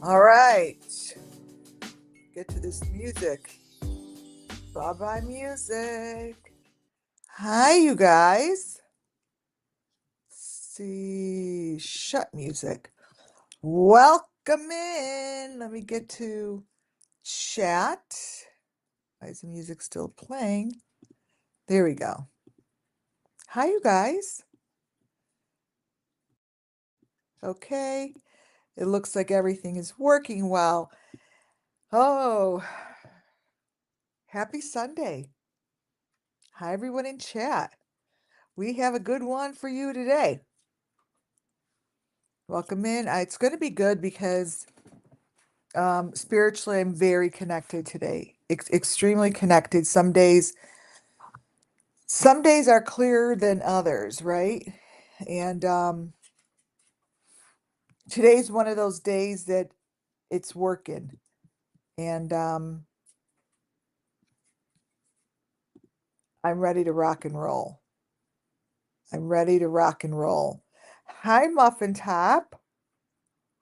All right, get to this music. Bye bye, music. Hi, you guys. See, shut music. Welcome in. Let me get to chat. Why is the music still playing? There we go. Hi, you guys. Okay, it looks like everything is working well. Oh, happy Sunday. Hi, everyone in chat. We have a good one for you today. Welcome in. It's going to be good because spiritually, I'm very connected today. Extremely connected. Some days are clearer than others, right? And today's one of those days that it's working. And I'm ready to rock and roll. I'm ready to rock and roll. Hi, Muffin Top.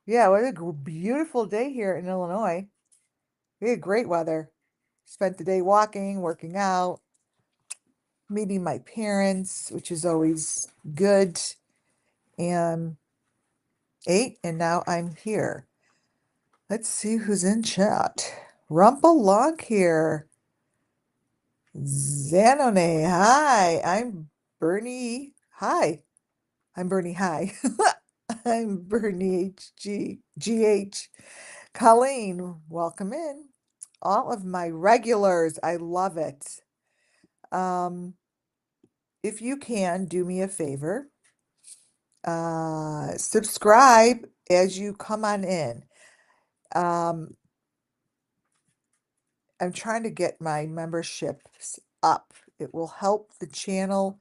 Yeah, what a beautiful day here in Illinois. We had great weather. Spent the day walking, working out, meeting my parents, which is always good. And and now I'm here. Let's see who's in chat. Rumpalunk here. Zanone, hi. I'm Bernie. Hi. I'm Bernie. Hi. I'm Bernie GH. Colleen, welcome in. All of my regulars, I love it. Um, if you can, do me a favor. Subscribe as you come on in. Um, I'm trying to get my memberships up. It will help the channel.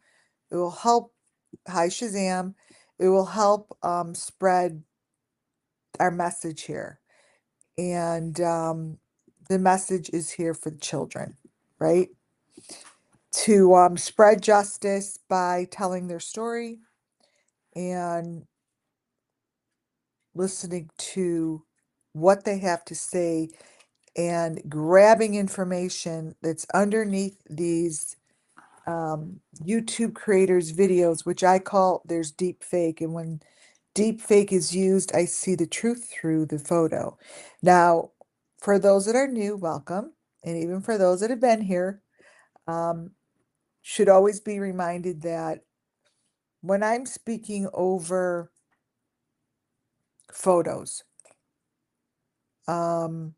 It will help. Hi, Shazam. It will help spread our message here. And the message is here for the children, right? To spread justice by telling their story and listening to what they have to say and grabbing information that's underneath these YouTube creators' videos, which I call there's deep fake. And when deep fake is used, I see the truth through the photo. Now, for those that are new, welcome. And even for those that have been here, should always be reminded that when I'm speaking over photos, um,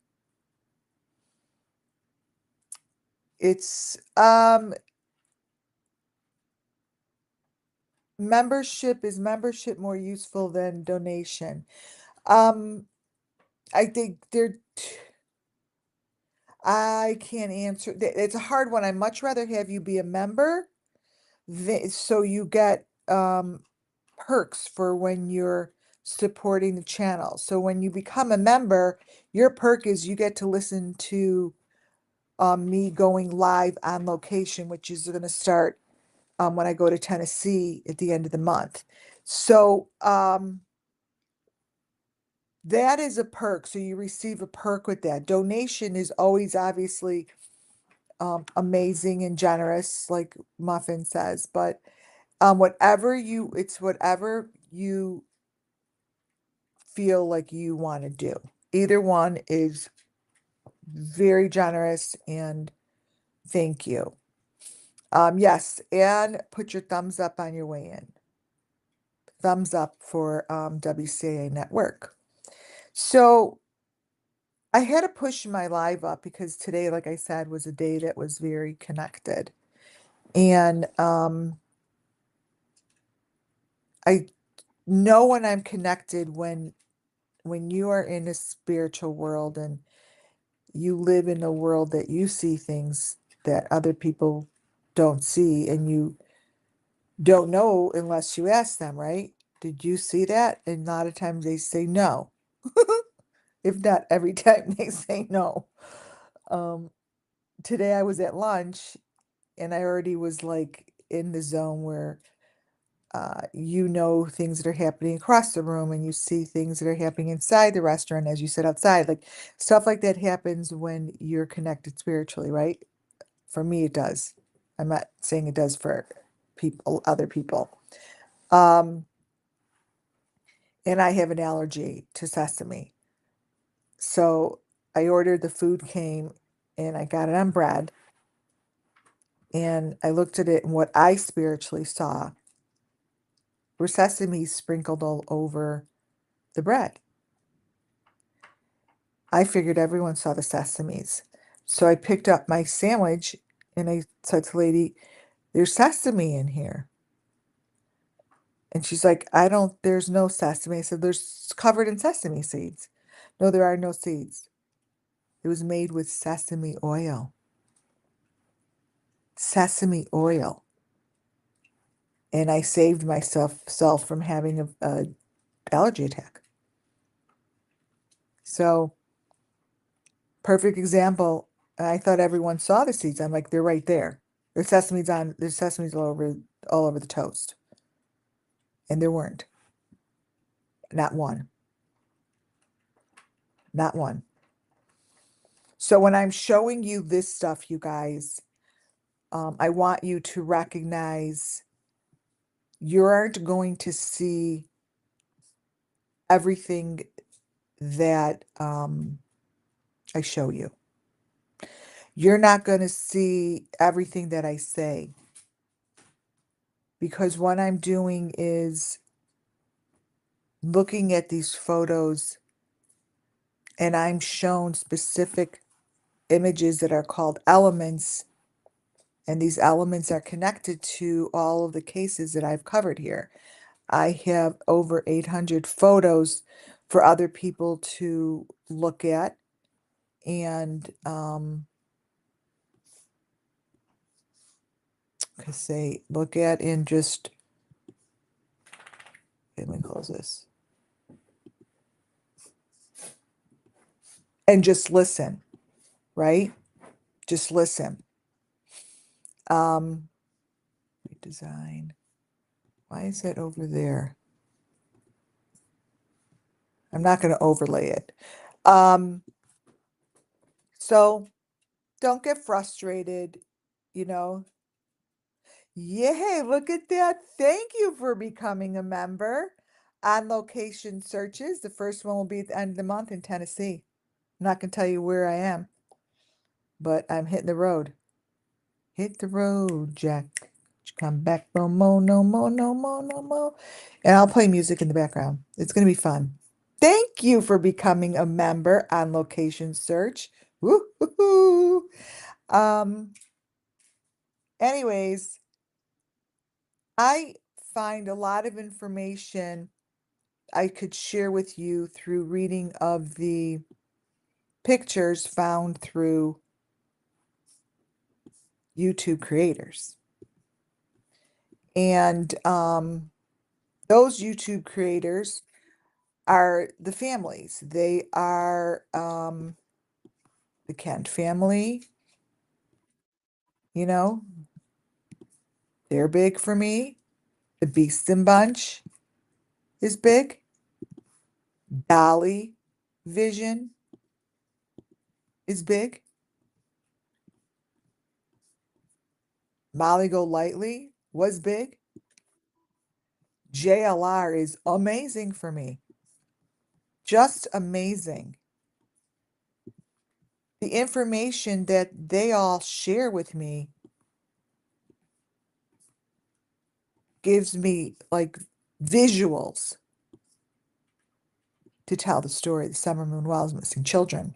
it's membership more useful than donation? Um, I think I can't answer. It's a hard one. I'd much rather have you be a member so you get perks for when you're supporting the channel. So when you become a member, your perk is you get to listen to me going live on location, which is going to start when I go to Tennessee at the end of the month. So that is a perk. So you receive a perk with that. Donation is always obviously amazing and generous, like Muffin says, but it's whatever you feel like you want to do. Either one is very generous and thank you. Yes, and put your thumbs up on your way in. Thumbs up for WCA Network. So I had to push my live up because today, like I said, was a day that was very connected. And I know when I'm connected when you are in a spiritual world and you live in a world that you see things that other people don't see and you don't know unless you ask them, right? Did you see that? And a lot of times they say no. If not every time they say no. Um, Today I was at lunch and I already was like in the zone where you know things that are happening across the room and you see things that are happening inside the restaurant as you sit outside. Like stuff like that happens when you're connected spiritually, right? For me, it does. I'm not saying it does for people, other people. Um, and I have an allergy to sesame. So I ordered, the food came, and I got it on bread. And I looked at it, and what I spiritually saw were sesame sprinkled all over the bread. I figured everyone saw the sesames. So I picked up my sandwich and I said to the lady, "There's sesame in here." And she's like, there's no sesame. I said, "There's covered in sesame seeds." "No, there are no seeds. It was made with sesame oil." Sesame oil. And I saved myself self from having a allergy attack. So, perfect example. I thought everyone saw the seeds. I'm like, they're right there. There's sesames all over the toast. And there weren't. Not one. Not one. So when I'm showing you this stuff, you guys, I want you to recognize you aren't going to see everything that I show you. You're not going to see everything that I say, because what I'm doing is looking at these photos and I'm shown specific images that are called elements, and these elements are connected to all of the cases that I've covered here. I have over 800 photos for other people to look at and say, look at and just, let me close this, and just listen, right? Just listen. Design. Why is that over there? I'm not going to overlay it. So don't get frustrated, you know. Yay, look at that. Thank you for becoming a member. On location searches. The first one will be at the end of the month in Tennessee. I'm not going to tell you where I am, but I'm hitting the road. Hit the road, Jack. Come back no more, no more, no more, no more. And I'll play music in the background. It's going to be fun. Thank you for becoming a member on Location Search. Woo-hoo-hoo. Um, anyways, I find a lot of information I could share with you through reading of the pictures found through YouTube creators. And those YouTube creators are the families. They are the Kent family, you know, they're big for me. The Beeston Bunch is big. Dolly Vision is big. Molly Golightly was big. JLR is amazing for me. Just amazing. The information that they all share with me gives me like visuals to tell the story of the Summer Moon Wells missing children.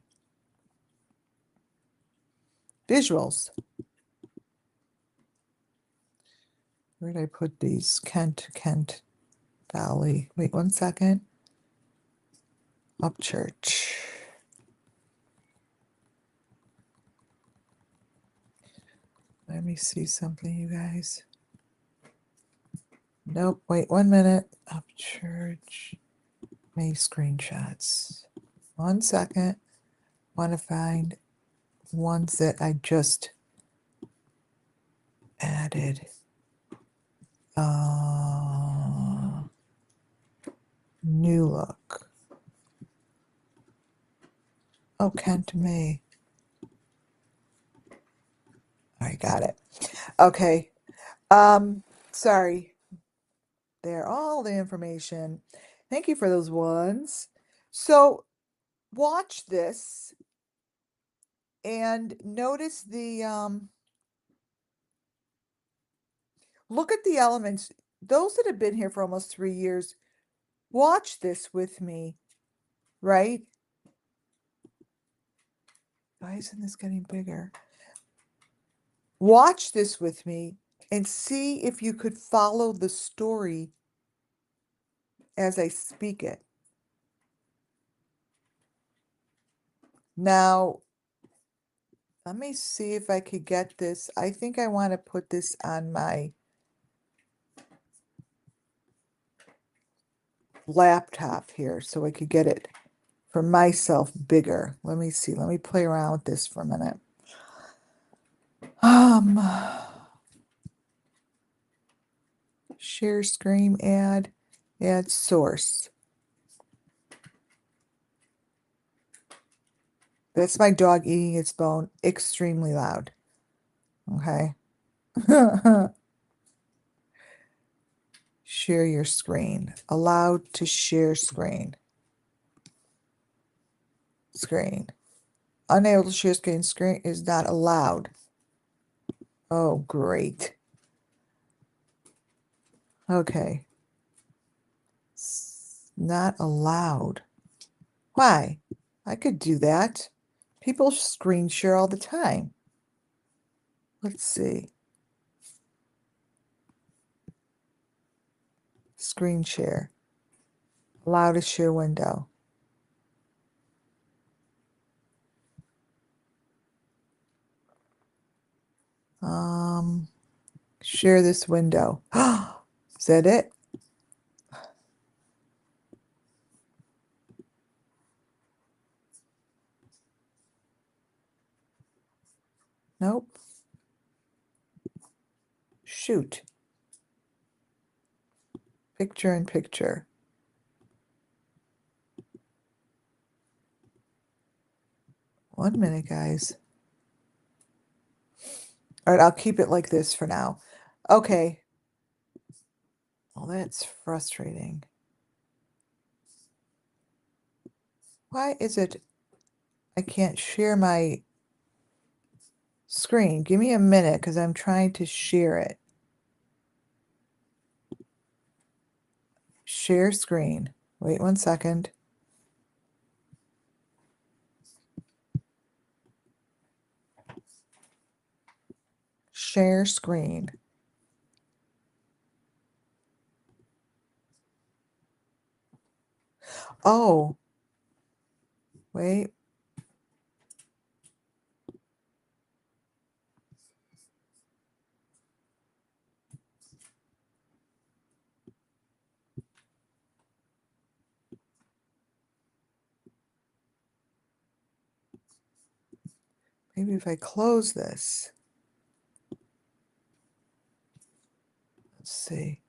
Visuals. Where did I put these? Kent Valley. Wait 1 second. Upchurch. Let me see something, you guys. Nope, wait 1 minute. Upchurch. May screenshots. 1 second. Want to find ones that I just added New look. Oh, Kent May. I got it. Okay. Sorry. They're all the information. Thank you for those ones. So watch this and notice the look at the elements. Those that have been here for almost 3 years, watch this with me, right? Why isn't this getting bigger? Watch this with me and see if you could follow the story as I speak it. Now, let me see if I could get this. I think I want to put this on my laptop here so I could get it for myself bigger. Let me see. Let me play around with this for a minute. Share screen, add source. That's my dog eating its bone extremely loud. Okay. Share your screen. Allowed to share screen. Screen. Unable to share screen. Screen is not allowed. Oh, great. Okay. Not allowed. Why? I could do that. People screen share all the time. Let's see. Screen share. Allow to share window. Share this window. Is that it? Nope. Shoot. Picture in picture. One minute, guys. All right, I'll keep it like this for now. Okay. Well, that's frustrating. Why is it I can't share my screen? Give me a minute because I'm trying to share it. Share screen. Wait 1 second. Share screen. Oh, wait. Maybe if I close this. Let's see.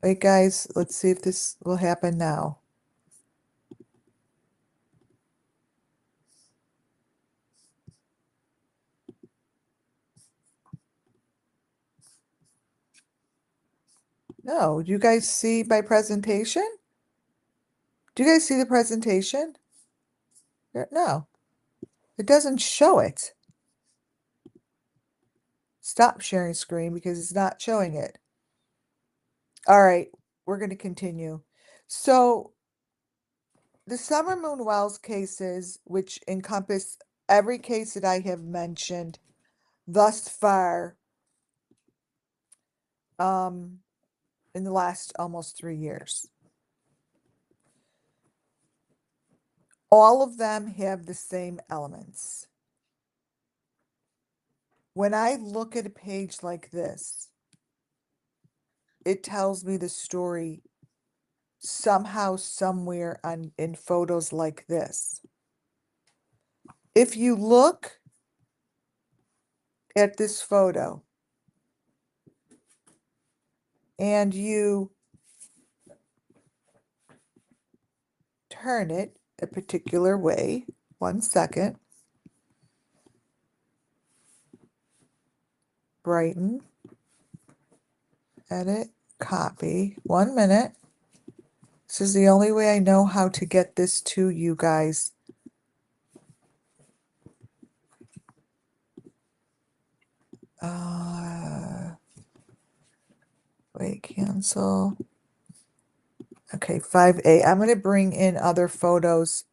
Wait, guys, let's see if this will happen now. No, do you guys see my presentation? Do you guys see the presentation? No, it doesn't show it. Stop sharing screen because it's not showing it. All right, we're going to continue. So the Summer Moon Wells cases, which encompass every case that I have mentioned thus far, in the last almost 3 years. All of them have the same elements. When I look at a page like this, it tells me the story somehow, somewhere in photos like this. If you look at this photo, and you turn it a particular way. 1 second. Brighten, edit, copy. 1 minute. This is the only way I know how to get this to you guys. Wait, cancel. Okay, 5A. I'm going to bring in other photos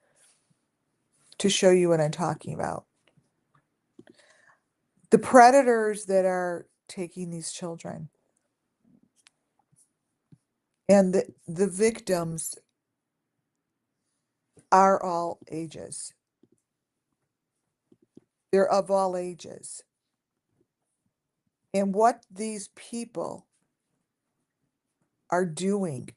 to show you what I'm talking about. The predators that are taking these children and the victims are all ages. They're of all ages. And what these people are doing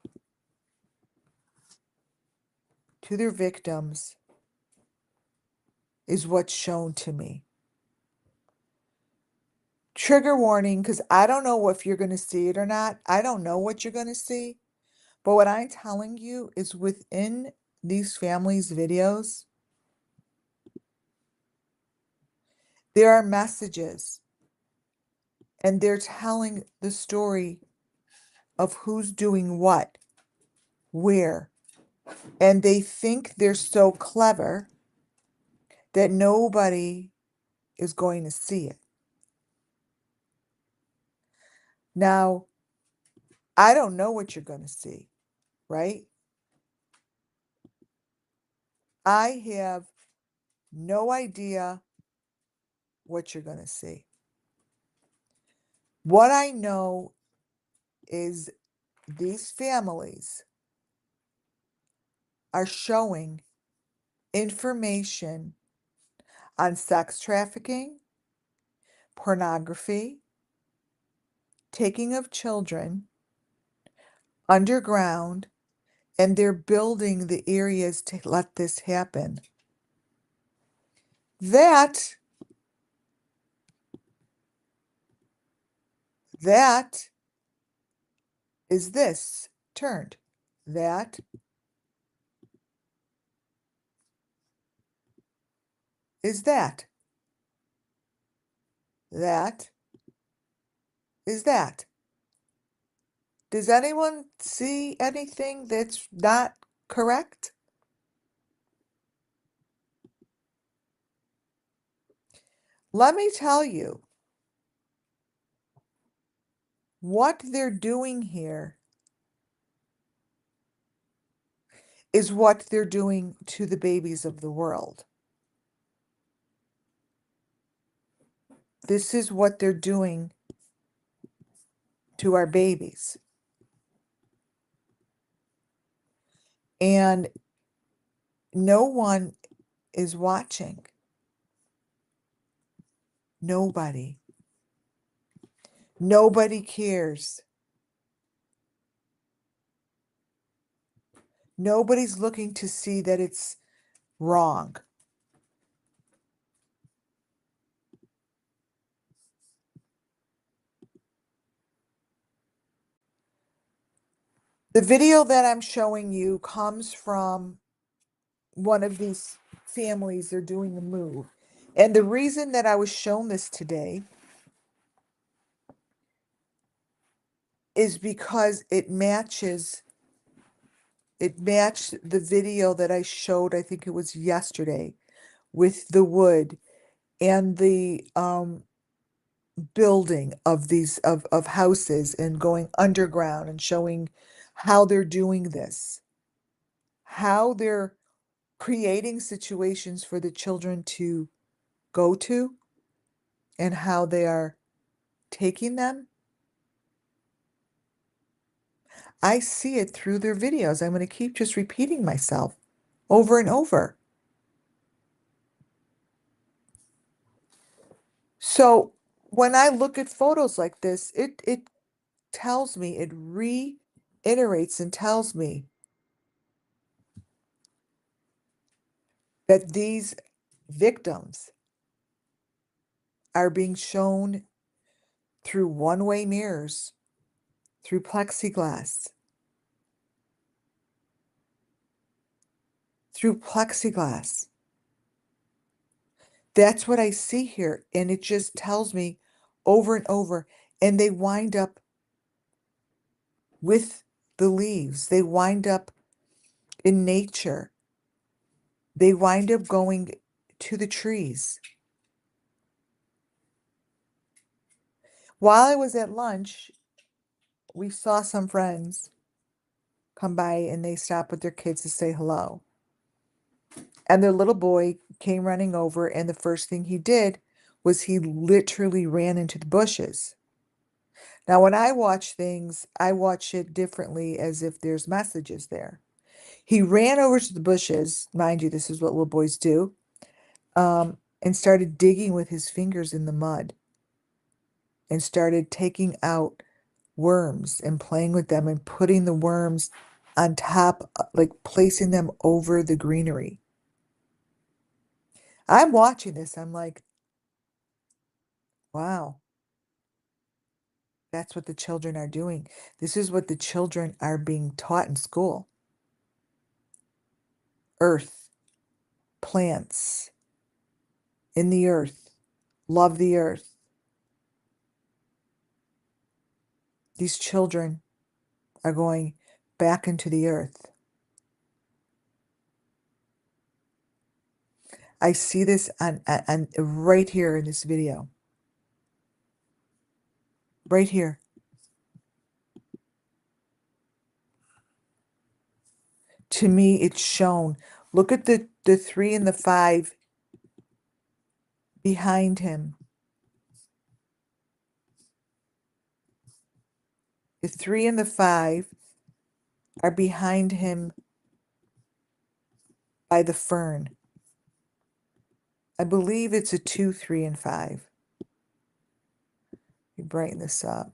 to their victims is what's shown to me. Trigger warning, because I don't know if you're going to see it or not. I don't know what you're going to see. But what I'm telling you is within these families' videos, there are messages and they're telling the story of who's doing what, where. And they think they're so clever that nobody is going to see it. Now, I don't know what you're going to see, right? I have no idea what you're going to see. What I know is these families are showing information on sex trafficking, pornography, taking of children underground, and they're building the areas to let this happen. That is this turned. That is that. That is that. Does anyone see anything that's not correct? Let me tell you, what they're doing here is what they're doing to the babies of the world. This is what they're doing to our babies. And no one is watching. Nobody. Nobody cares. Nobody's looking to see that it's wrong. The video that I'm showing you comes from one of these families. They're doing a move. And the reason that I was shown this today is because it matched the video that I showed, I think it was yesterday, with the wood and the building of these of houses and going underground and showing how they're doing this, how they're creating situations for the children to go to, and how they are taking them. I see it through their videos. I'm going to keep just repeating myself over and over. So when I look at photos like this, it tells me, it reiterates and tells me that these victims are being shown through one-way mirrors, through plexiglass. Through plexiglass. That's what I see here. And it just tells me over and over. And they wind up with the leaves. They wind up in nature. They wind up going to the trees. While I was at lunch, we saw some friends come by and they stopped with their kids to say hello. And their little boy came running over, and the first thing he did was he literally ran into the bushes. Now, when I watch things, I watch it differently as if there's messages there. He ran over to the bushes, mind you, this is what little boys do, and started digging with his fingers in the mud and started taking out worms and playing with them and putting the worms on top, like placing them over the greenery. I'm watching this. I'm like, wow, that's what the children are doing. This is what the children are being taught in school. Earth, plants, in the earth, love the earth. These children are going back into the earth. I see this on right here in this video. Right here. To me, it's shown. Look at the 3 and the 5 behind him. The 3 and the 5 are behind him by the fern. I believe it's a 2, 3, and 5. Let me brighten this up.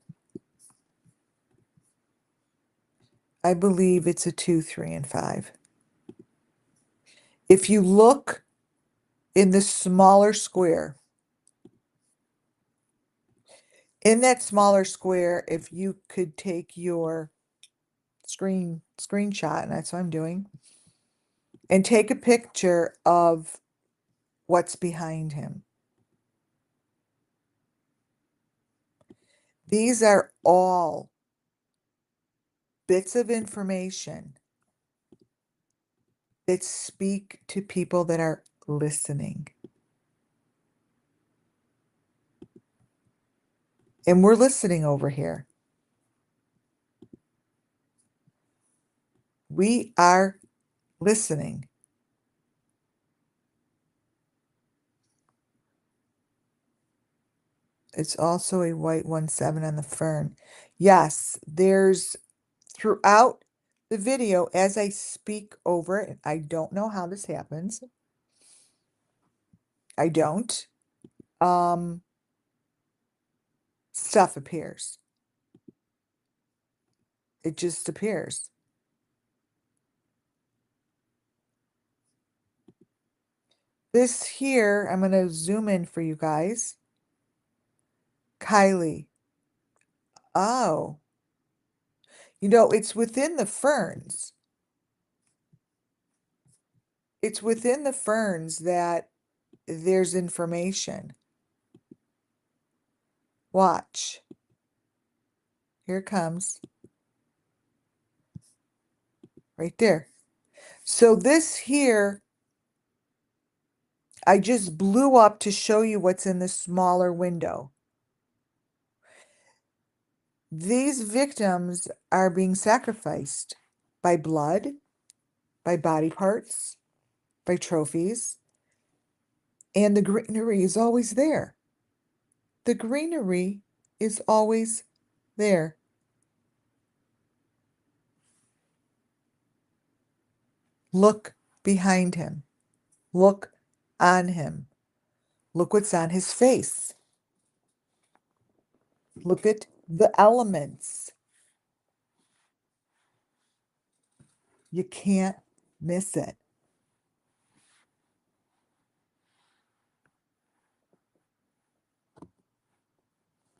I believe it's a 2, 3, and 5. If you look in the smaller square, in that smaller square, if you could take your screenshot, and that's what I'm doing, and take a picture of what's behind him. These are all bits of information that speak to people that are listening. And we're listening over here. We are listening. It's also a white 1-7 on the fern. Yes, there's throughout the video as I speak over it. I don't know how this happens. I don't. Stuff appears. It just appears. This here, I'm going to zoom in for you guys. Kylie. Oh. You know, it's within the ferns. It's within the ferns that there's information. Watch. Here it comes. Right there. So this here, I just blew up to show you what's in the smaller window. These victims are being sacrificed by blood, by body parts, by trophies, and the greenery is always there. The greenery is always there. Look behind him. Look on him. Look what's on his face. Look at the elements. You can't miss it.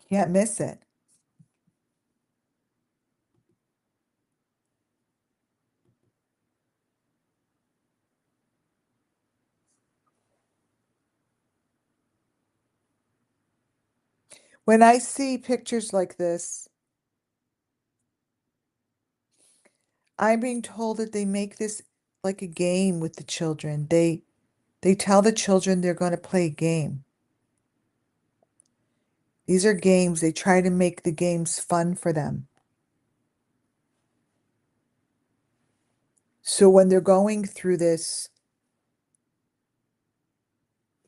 Can't miss it. When I see pictures like this, I'm being told that they make this like a game with the children. They tell the children they're going to play a game. These are games. They try to make the games fun for them. So when they're going through this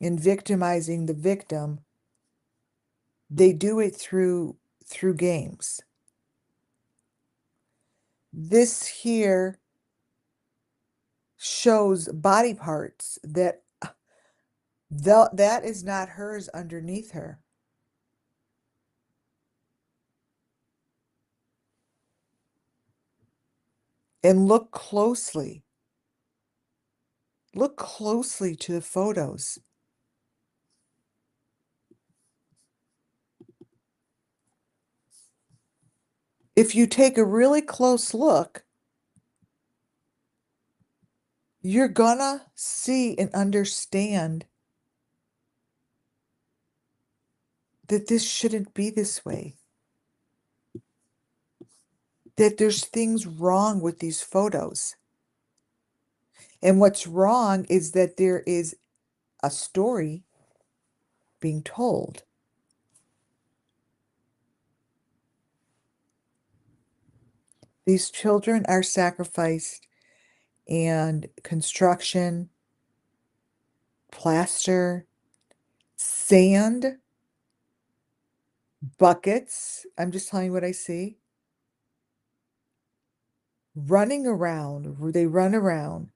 and victimizing the victim, they do it through games. This here shows body parts that is not hers underneath her. And look closely. Look closely to the photos. If you take a really close look, you're gonna see and understand that this shouldn't be this way. That there's things wrong with these photos. And what's wrong is that there is a story being told. These children are sacrificed, and construction, plaster, sand, buckets. I'm just telling you what I see. Running around, they run around.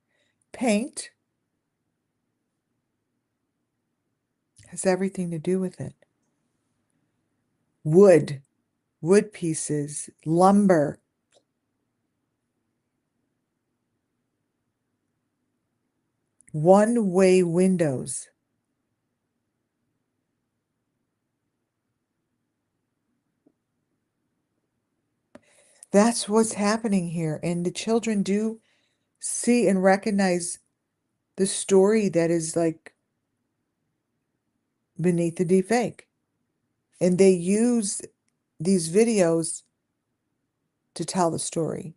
Paint has everything to do with it. Wood, wood pieces, lumber. One-way windows. That's what's happening here. And the children do see and recognize the story that is like beneath the deep fake. And they use these videos to tell the story.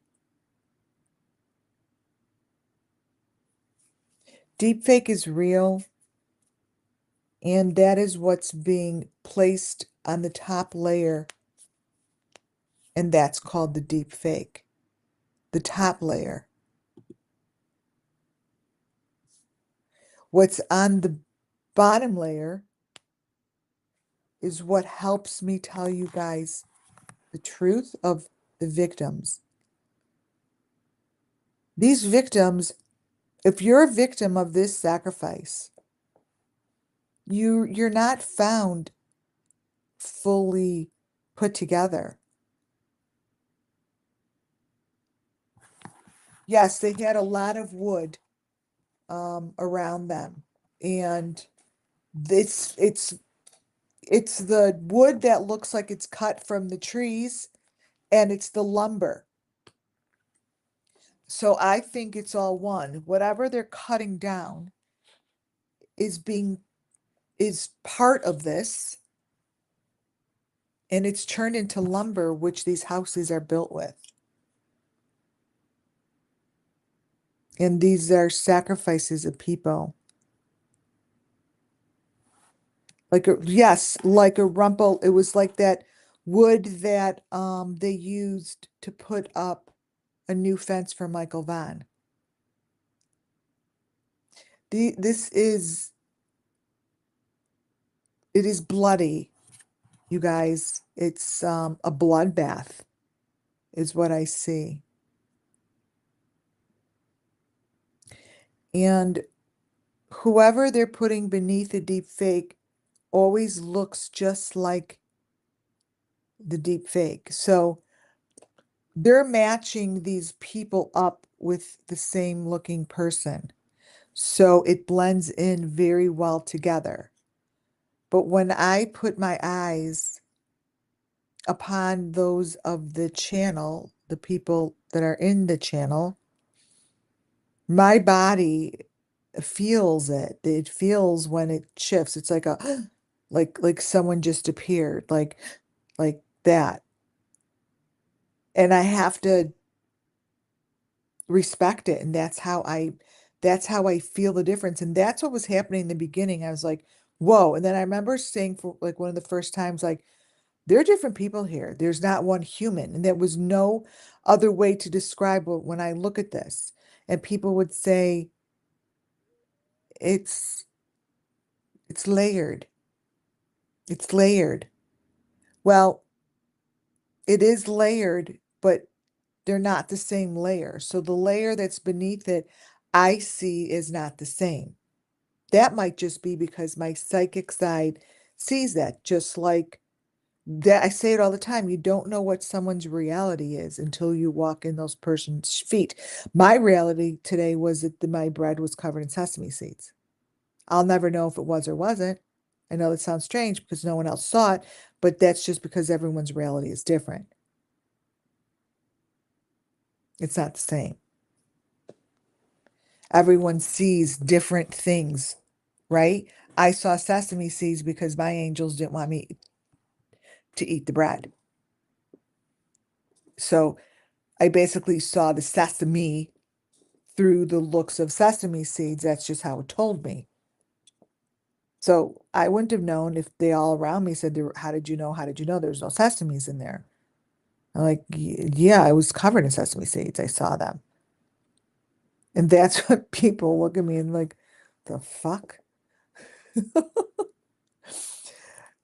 Deep fake is real, and that is what's being placed on the top layer, and that's called the deep fake. The top layer. What's on the bottom layer is what helps me tell you guys the truth of the victims. These victims, if you're a victim of this sacrifice, you're not found fully put together. Yes, they had a lot of wood around them, and it's the wood that looks like it's cut from the trees, and it's the lumber. So I think it's all one. Whatever they're cutting down is being is part of this, and it's turned into lumber, which these houses are built with. And these are sacrifices of people. Yes, like a rumple. It was like that wood that they used to put up a new fence for Michael Van. This is it is bloody, you guys. It's a bloodbath is what I see. And whoever they're putting beneath the deep fake always looks just like the deep fake. So they're matching these people up with the same looking person. So it blends in very well together. But when I put my eyes upon those of the channel, the people that are in the channel, my body feels it. It feels when it shifts. It's like a like someone just appeared, like that. And I have to respect it. And that's how I feel the difference. And that's what was happening in the beginning. I was like, whoa. And then I remember saying for like one of the first times, like, there are different people here. There's not one human. And there was no other way to describe when I look at this. And people would say, it's it's layered. It's layered. Well, it is layered, but they're not the same layer. So the layer that's beneath it, I see is not the same. That might just be because my psychic side sees that, just like that. I say it all the time. You don't know what someone's reality is until you walk in those person's feet. My reality today was that my bread was covered in sesame seeds. I'll never know if it was or wasn't. I know that sounds strange because no one else saw it, but that's just because everyone's reality is different. It's not the same. Everyone sees different things, right? I saw sesame seeds because my angels didn't want me to eat the bread. So I basically saw the sesame through the looks of sesame seeds. That's just how it told me. So I wouldn't have known if they all around me said, how did you know? How did you know there's no sesames in there? I'm like, yeah, I was covered in sesame seeds. I saw them. And that's what people look at me and like, the fuck?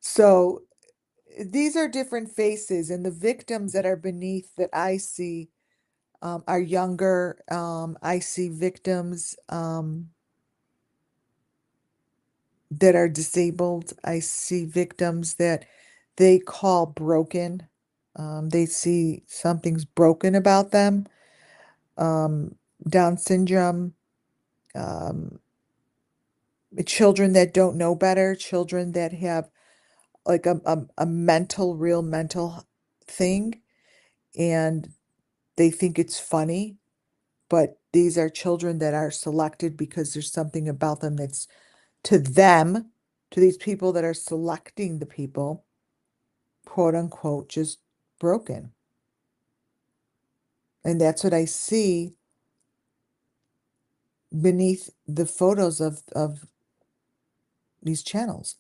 So these are different faces, and the victims that are beneath that I see are younger. I see victims that are disabled. I see victims that they call broken. They see something's broken about them. Um, Down syndrome, um, children that don't know better, children that have like a mental, real mental thing, and they think it's funny, but these are children that are selected because there's something about them that's to them, to these people that are selecting the people, quote unquote, just broken. And that's what I see beneath the photos of these channels.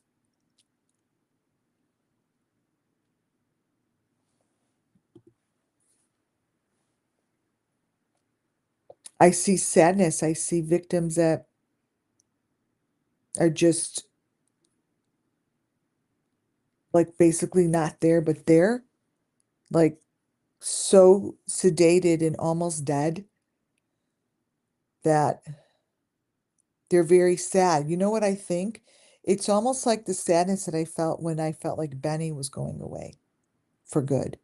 I see sadness. I see victims that are just like basically not there, but there, like so sedated and almost dead that they're very sad. You know what I think? It's almost like the sadness that I felt when I felt like Benny was going away for good.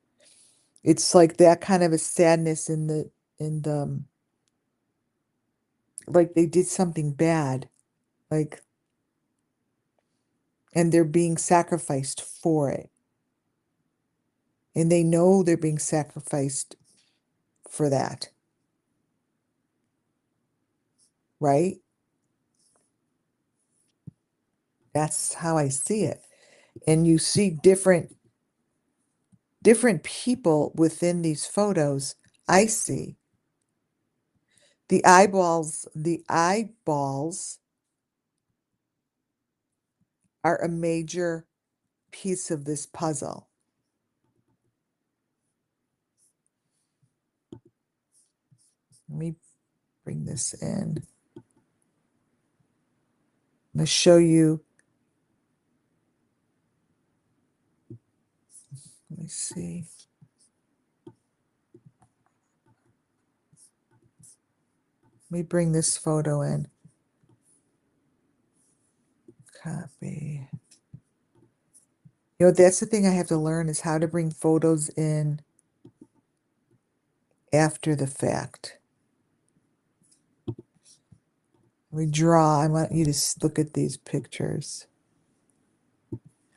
It's like that kind of a sadness in the like they did something bad, like, and they're being sacrificed for it. And they know they're being sacrificed for that, right? That's how I see it. And you see different people within these photos. I see the eyeballs are a major piece of this puzzle. Let me bring this in. I'm going to show you. Let me see. Let me bring this photo in. Copy. You know, that's the thing I have to learn is how to bring photos in after the fact. We draw. I want you to look at these pictures.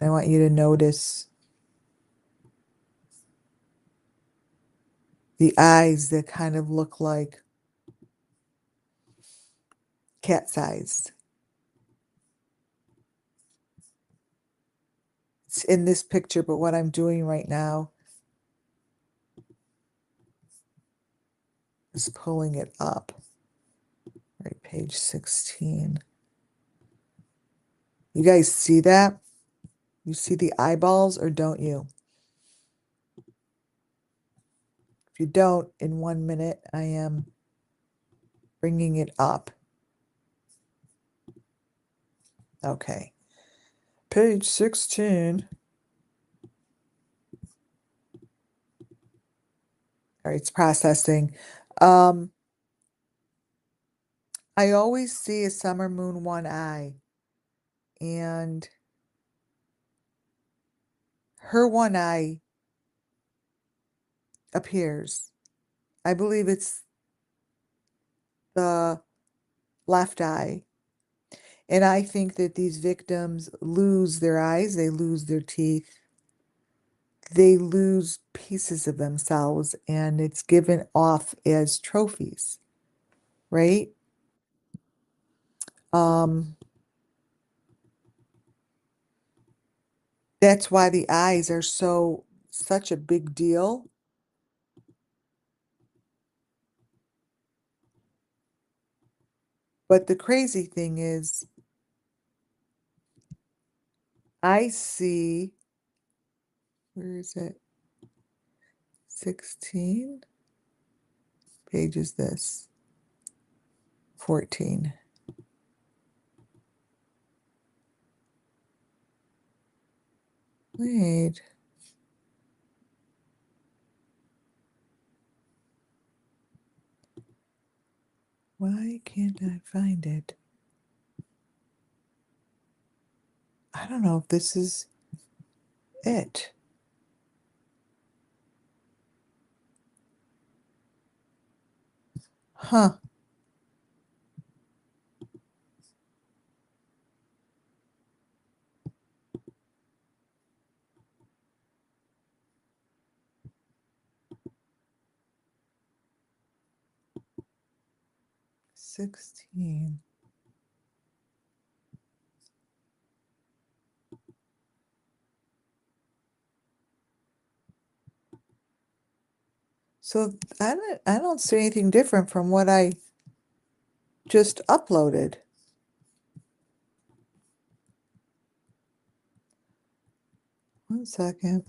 I want you to notice the eyes that kind of look like cat's eyes. in this picture, but what I'm doing right now is pulling it up. Right, page 16. You guys see that? You see the eyeballs or don't you? If you don't, in 1 minute, I am bringing it up. Okay. Page 16. All right, it's processing. I always see a summer moon one eye, and her one eye appears. I believe it's the left eye. And I think that these victims lose their eyes, they lose their teeth, they lose pieces of themselves, and it's given off as trophies, right? Um, that's why the eyes are such a big deal. But the crazy thing is, I see, where is it? 16? Page is this? 14. Wait. Why can't I find it? I don't know if this is it. Huh. $16. So I don't see anything different from what I just uploaded. One second.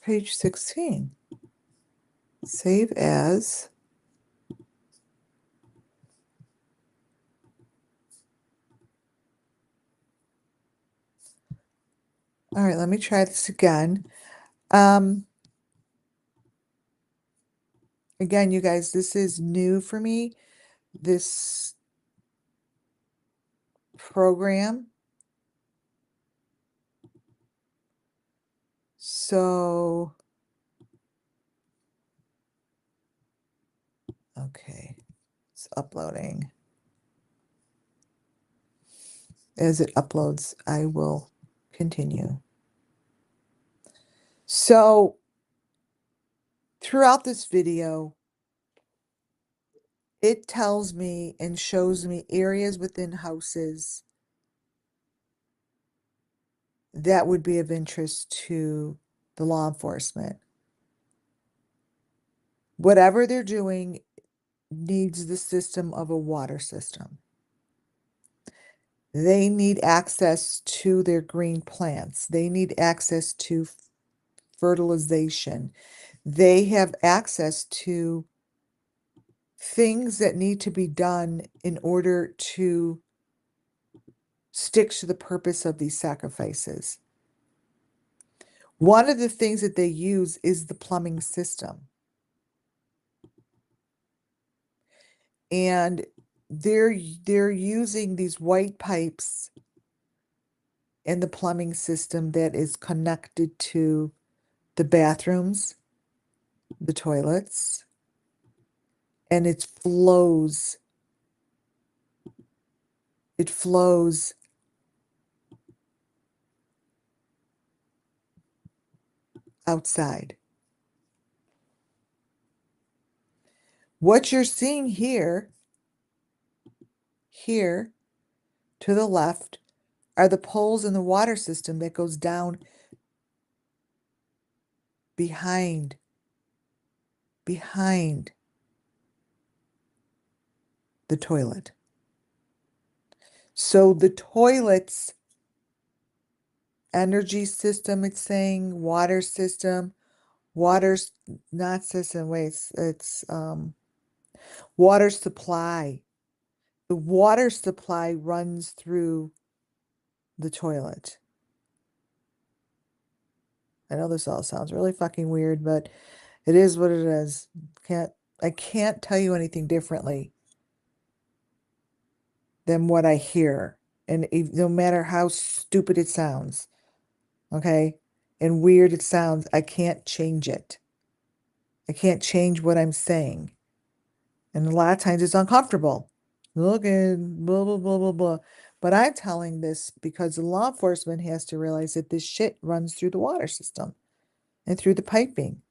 Page 16. Save as. All right, let me try this again. Again, you guys, this is new for me, this program. So, okay, it's uploading. As it uploads, I will continue. So, throughout this video, it tells me and shows me areas within houses that would be of interest to the law enforcement. Whatever they're doing needs the system of a water system. They need access to their green plants. They need access to fertilization. They have access to things that need to be done in order to stick to the purpose of these sacrifices. One of the things that they use is the plumbing system. And they're using these white pipes in the plumbing system that is connected to the bathrooms, the toilets, and it flows outside. What you're seeing here To the left are the poles in the water system that goes down behind the toilet. So the toilet's energy system, it's saying water system, water's not system, wait, it's water supply. The water supply runs through the toilet. I know this all sounds really fucking weird, but it is what it is. Can't I can't tell you anything differently than what I hear. And no matter how stupid it sounds, okay, and weird it sounds, I can't change it. I can't change what I'm saying. And a lot of times it's uncomfortable. Look at blah, blah, blah, blah, blah. But I'm telling this because the law enforcement has to realize that this shit runs through the water system and through the piping,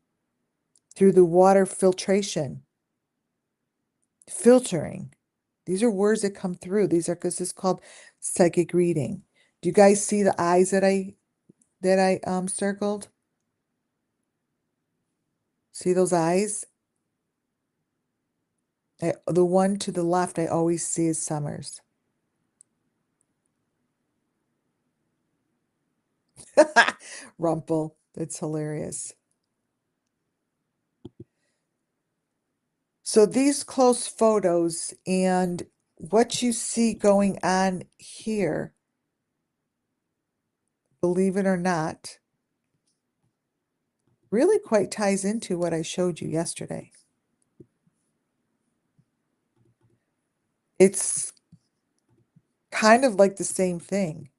through the water filtration, filtering. These are words that come through. These are because it's called psychic reading. Do you guys see the eyes that I circled? See those eyes? The one to the left I always see is Summers. Rumple. It's hilarious. So these close photos and what you see going on here, believe it or not, really quite ties into what I showed you yesterday. It's kind of like the same thing.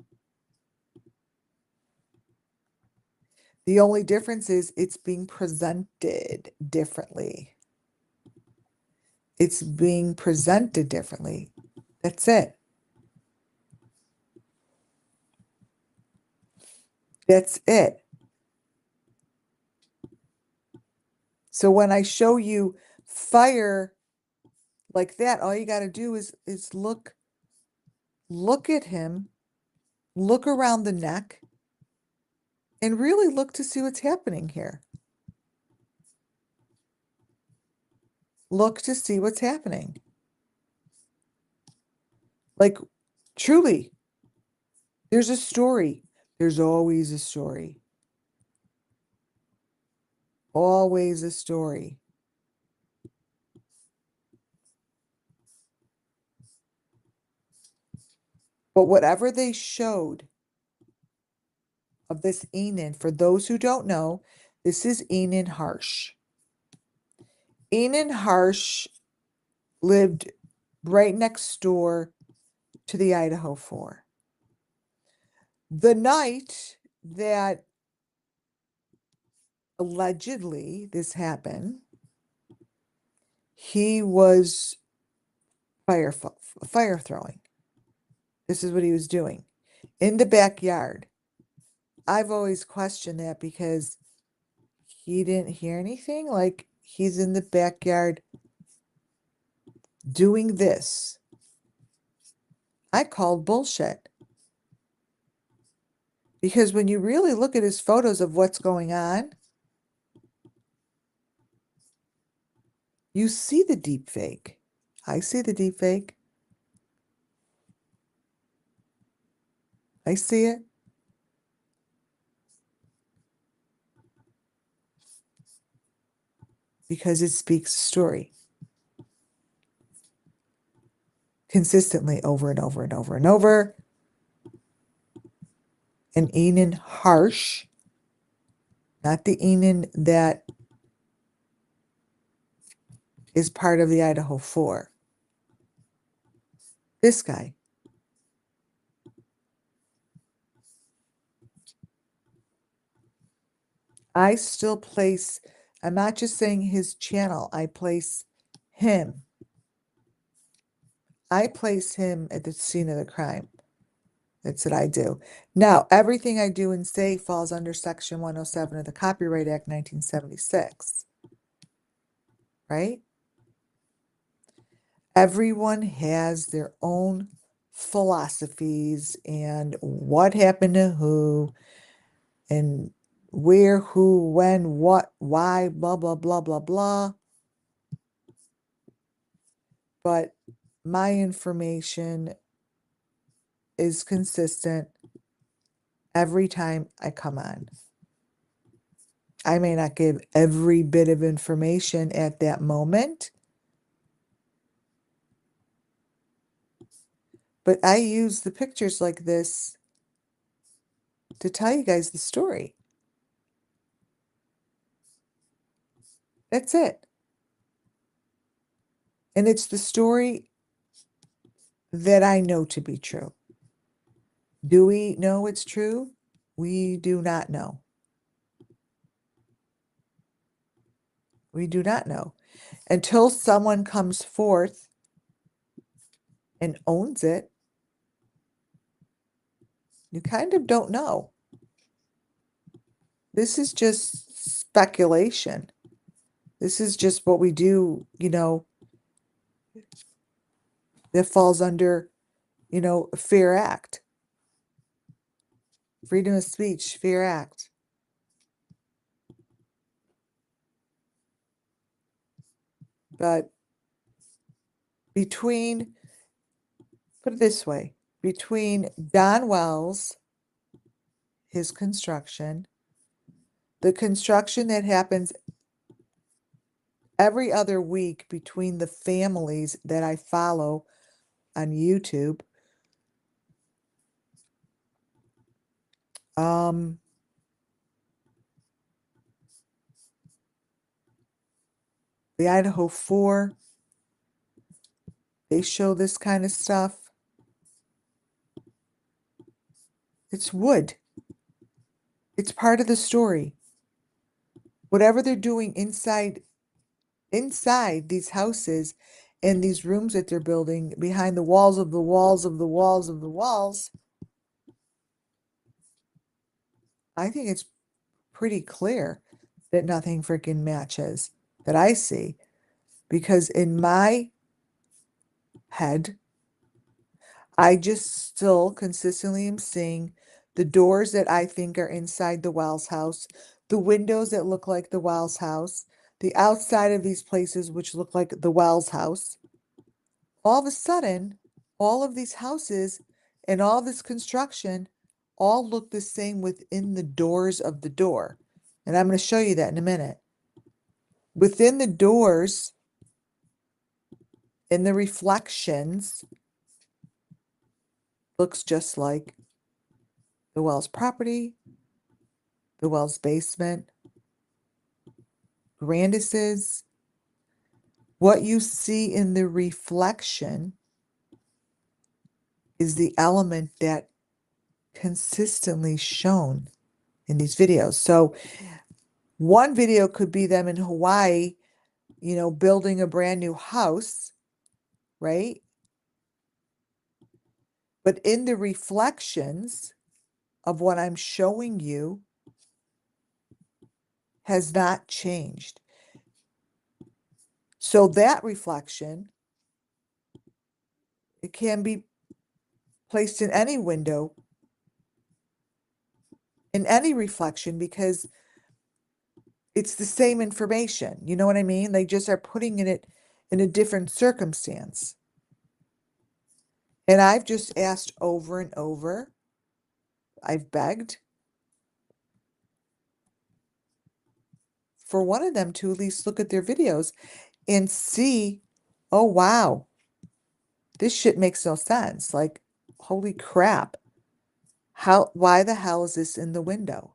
The only difference is it's being presented differently. It's being presented differently. That's it. That's it. So when I show you fire like that, all you got to do is look at him, look around the neck, and really look to see what's happening here. Look to see what's happening. Like, truly, there's a story. There's always a story. Always a story. But whatever they showed of this Enan, for those who don't know, this is Enan Harsh. Enan Harsh lived right next door to the Idaho 4. The night that allegedly this happened, he was fire throwing. This is what he was doing in the backyard. I've always questioned that because he didn't hear anything. Like he's in the backyard doing this. I called bullshit. Because when you really look at his photos of what's going on, you see the deep fake. I see the deep fake. I see it. Because it speaks a story. Consistently over and over and over and over. And Enan Harsh, not the Enan that is part of the Idaho 4. This guy. I still place, I'm not just saying his channel, I place him. I place him at the scene of the crime. That's what I do. Now, everything I do and say falls under Section 107 of the Copyright Act 1976, right? Everyone has their own philosophies and what happened to who and where, who, when, what, why, blah, blah, blah, blah, blah. But my information is consistent every time I come on. I may not give every bit of information at that moment, but I use the pictures like this to tell you guys the story. That's it. And it's the story that I know to be true. Do we know it's true? We do not know. We do not know. Until someone comes forth and owns it, you kind of don't know. This is just speculation. This is just what we do, that falls under, a fair act. Freedom of speech, fair act. But put it this way, between Don Wells, his construction, the construction that happens every other week between the families that I follow on YouTube, the Idaho 4, they show this kind of stuff. It's wood. It's part of the story. Whatever they're doing inside these houses and these rooms that they're building behind the walls of the walls of the walls of the walls, I think it's pretty clear that nothing freaking matches that I see. Because in my head, I just still consistently am seeing the doors that I think are inside the Wells house, the windows that look like the Wells house, the outside of these places which look like the Wells house. All of a sudden, all of these houses and all this construction all look the same within the doors of the door. And I'm going to show you that in a minute. Within the doors, in the reflections, looks just like the Wells property, the Wells basement, Grandis's. What you see in the reflection is the element that consistently shown in these videos. So one video could be them in Hawaii, building a brand new house, right? But in the reflections of what I'm showing you has not changed. So that reflection, it can be placed in any window, in any reflection, because it's the same information. You know what I mean? They just are putting it in a different circumstance. And I've just asked over and over, I've begged for one of them to at least look at their videos and see, oh, wow, this shit makes no sense. Like, holy crap. Why the hell is this in the window?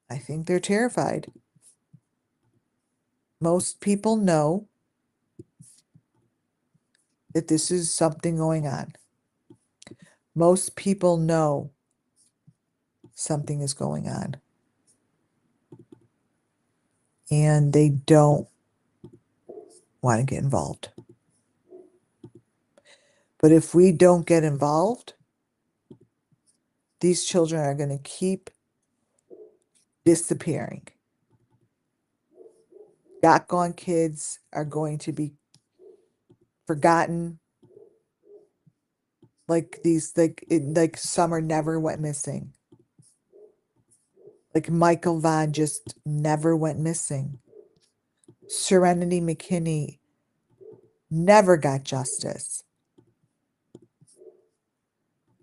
I think they're terrified. Most people know that this is something going on. Most people know something is going on. And they don't want to get involved. But if we don't get involved, these children are going to keep disappearing. Gone kids are going to be forgotten. Like like Summer never went missing. Like Michael Vaughn just never went missing. Serenity McKinney never got justice.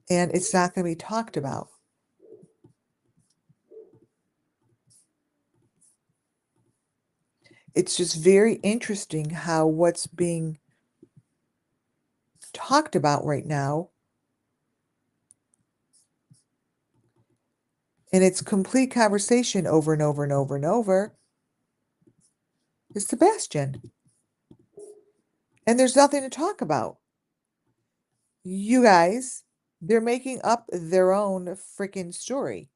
And it's not going to be talked about. It's just very interesting how what's being talked about right now, and it's complete conversation over and over and over and over, is Sebastian. And there's nothing to talk about. You guys, they're making up their own freaking story.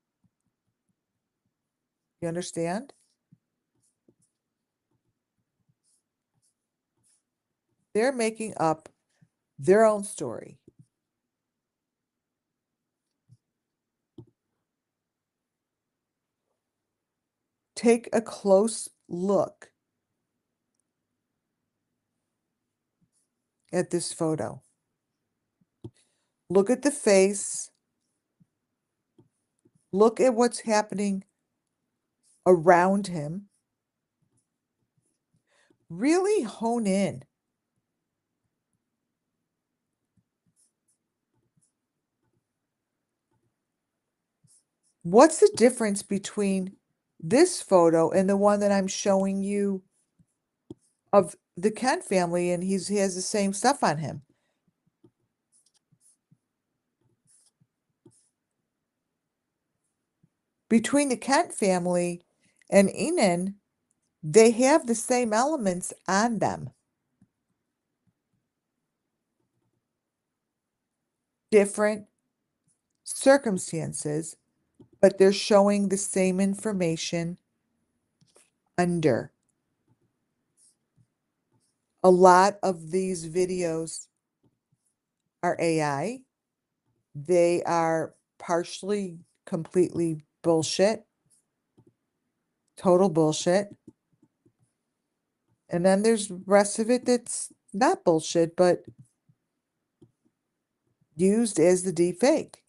You understand? They're making up their own story. Take a close look at this photo. Look at the face. Look at what's happening around him. Really hone in. What's the difference between this photo and the one that I'm showing you of the Kent family, and he has the same stuff on him? Between the Kent family and Enan, they have the same elements on them. Different circumstances, but they're showing the same information under. A lot of these videos are AI. They are partially completely bullshit, total bullshit. And then there's the rest of it that's not bullshit, but used as the deep fake.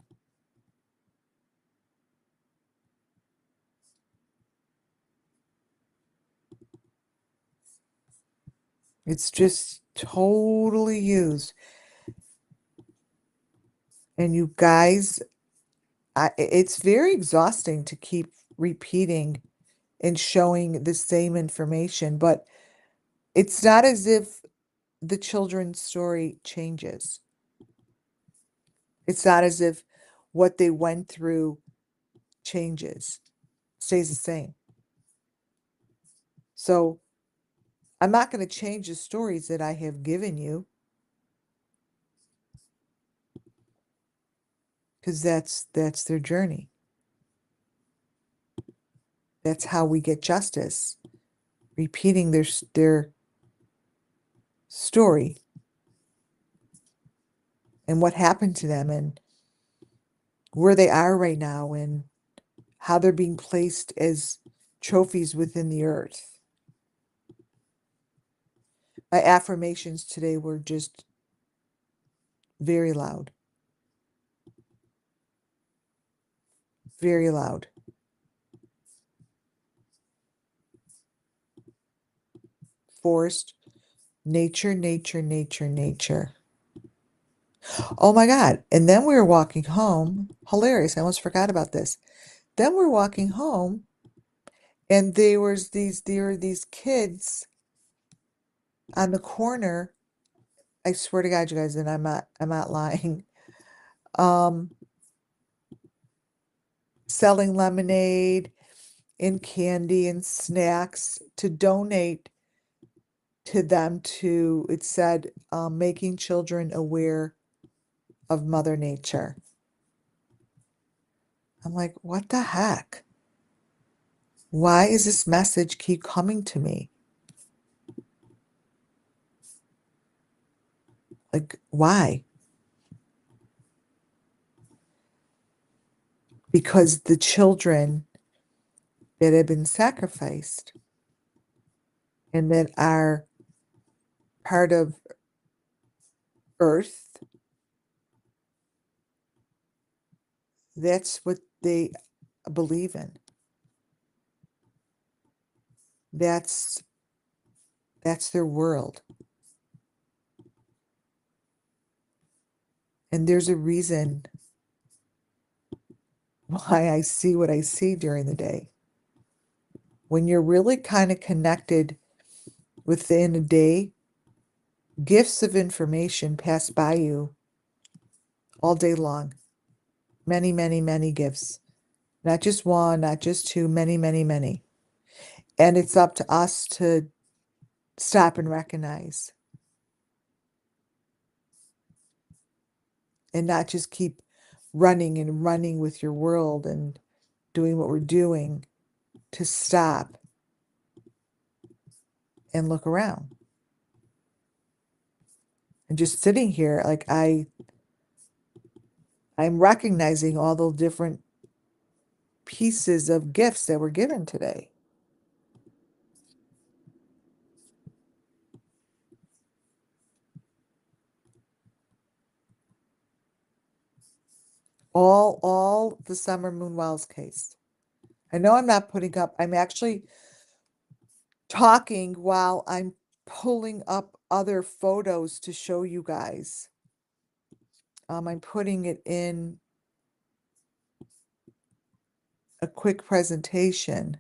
It's just totally used. And you guys, it's very exhausting to keep repeating and showing the same information, but it's not as if the children's story changes. It's not as if what they went through changes, stays the same. So I'm not going to change the stories that I have given you, because that's their journey. That's how we get justice, repeating their story and what happened to them and where they are right now and how they're being placed as trophies within the earth. My affirmations today were just very loud. Very loud. Forest, nature, nature, nature, nature. Oh my God. And then we were walking home. Hilarious. I almost forgot about this. Then we're walking home and there were these kids on the corner. I swear to God, you guys, and I'm not lying. Um, selling lemonade and candy and snacks to donate to them to, it said, making children aware of Mother Nature. I'm like, what the heck? Why is this message keep coming to me? Like, why? Because the children that have been sacrificed and that are part of Earth, that's what they believe in. That's that's their world. And there's a reason why I see what I see during the day. When you're really kind of connected within a day, gifts of information pass by you all day long. Many, many, many gifts. Not just one, not just two, many, many, many. And it's up to us to stop and recognize and not just keep running and running with your world and doing what we're doing, to stop and look around. And just sitting here, like I'm recognizing all the different pieces of gifts that were given today. All the summer moon wells case. I know I'm not putting up, I'm actually talking while I'm pulling up other photos to show you guys. I'm putting it in a quick presentation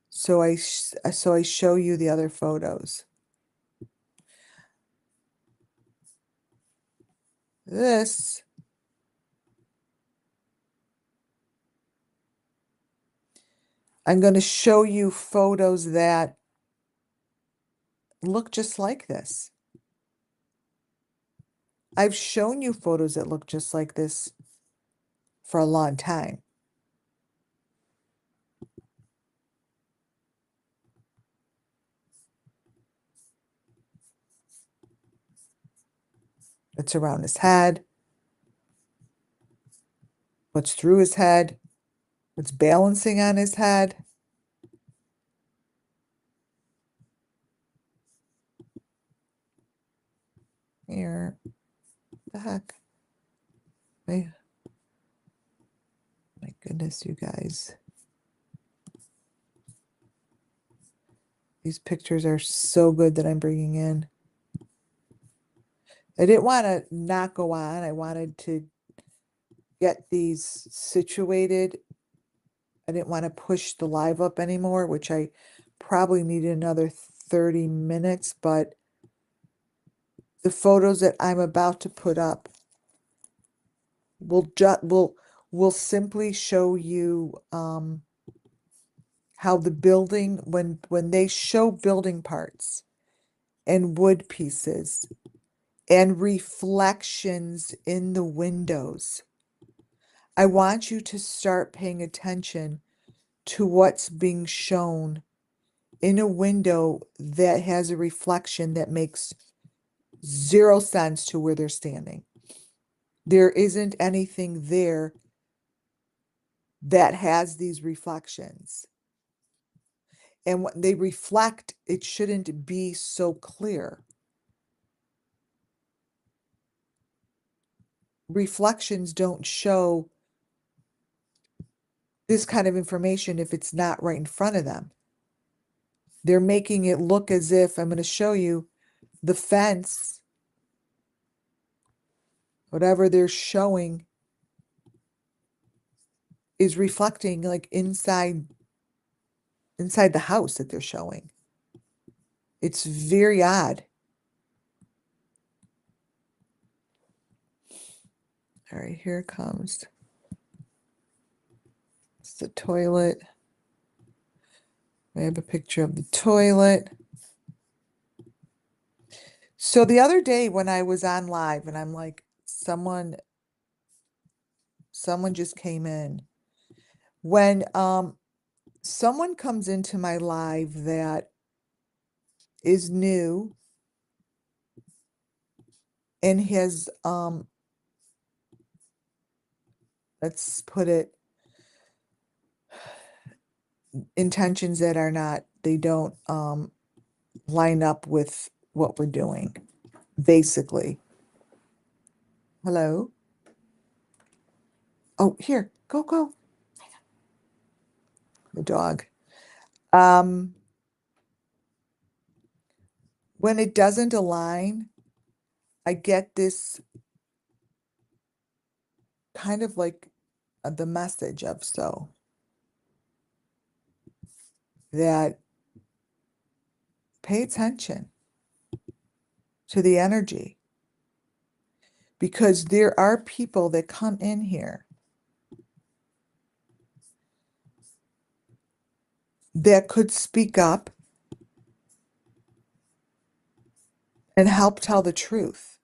so I show you the other photos. This I'm going to show you photos that look just like this. I've shown you photos that look just like this for a long time. It's around his head, what's through his head, what's balancing on his head. Here, the heck? My goodness, you guys. These pictures are so good that I'm bringing in. I didn't want to not go on. I wanted to get these situated. I didn't want to push the live up anymore, which I probably needed another 30 minutes, but the photos that I'm about to put up will simply show you how the building, when they show building parts and wood pieces and reflections in the windows, I want you to start paying attention to what's being shown in a window that has a reflection that makes zero sense to where they're standing. There isn't anything there that has these reflections. And when they reflect, it shouldn't be so clear. Reflections don't show this kind of information if it's not right in front of them. They're making it look as if, I'm going to show you the fence, whatever they're showing is reflecting like inside the house that they're showing. It's very odd. All right, here it comes. It's the toilet. I have a picture of the toilet. So the other day when I was on live and I'm like, someone just came in. When someone comes into my live that is new and has let's put it, intentions that are not, they don't line up with what we're doing, basically. Hello? Oh, here, go, go. The dog. Um, when it doesn't align, I get this kind of like the message of so that pay attention to the energy because there are people that come in here that could speak up and help tell the truth.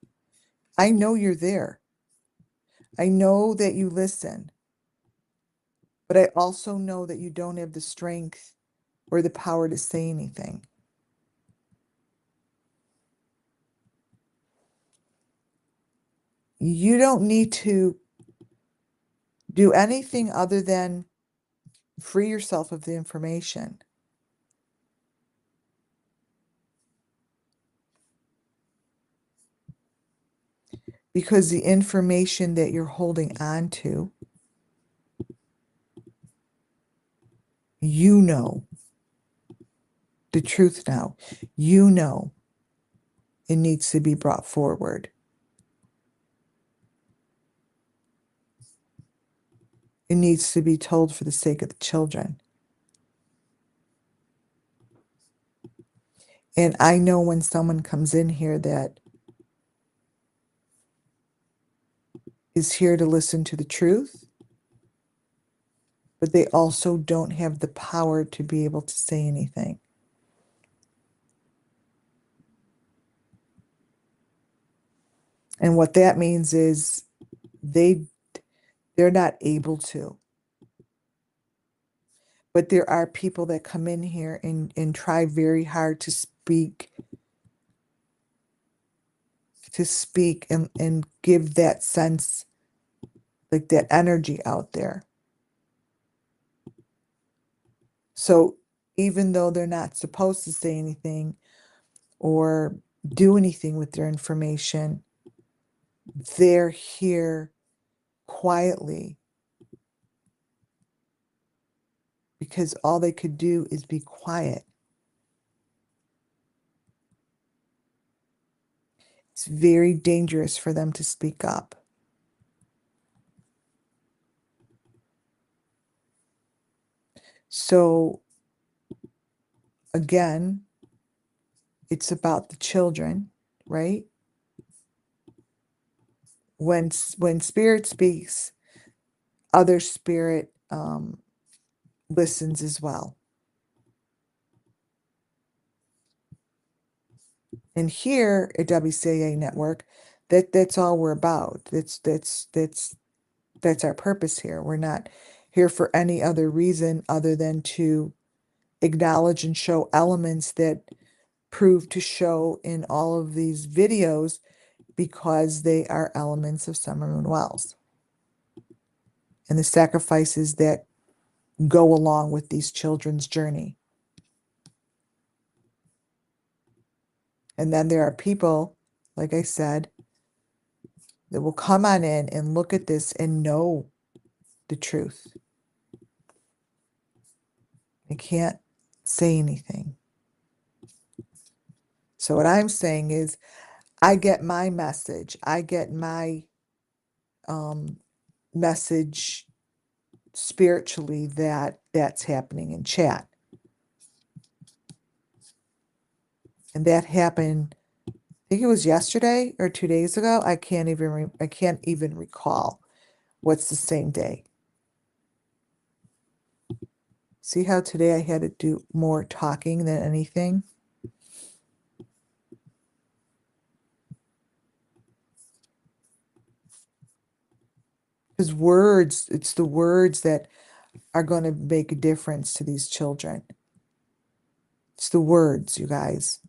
I know you're there. I know that you listen, but I also know that you don't have the strength or the power to say anything. You don't need to do anything other than free yourself of the information. Because the information that you're holding on to, you know the truth now. You know it needs to be brought forward. It needs to be told for the sake of the children. And I know when someone comes in here that is here to listen to the truth, but they also don't have the power to be able to say anything. And what that means is they they're not able to. But there are people that come in here and try very hard to speak and give that sense, like that energy out there. So even though they're not supposed to say anything or do anything with their information, they're here quietly because all they could do is be quiet. It's very dangerous for them to speak up. So again, it's about the children, right? When spirit speaks, other spirit listens as well. And here at WCAA Network, that's all we're about. That's our purpose here. We're not here for any other reason other than to acknowledge and show elements that prove to show in all of these videos because they are elements of Summer Moon Wells and the sacrifices that go along with these children's journey. And then there are people, like I said, that will come on in and look at this and know the truth. They can't say anything. So what I'm saying is I get my message. I get my message spiritually that that's happening in chat. And that happened, I think it was yesterday or 2 days ago. I can't even recall what's the same day. See how today I had to do more talking than anything? Because words, it's the words that are going to make a difference to these children. It's the words, you guys.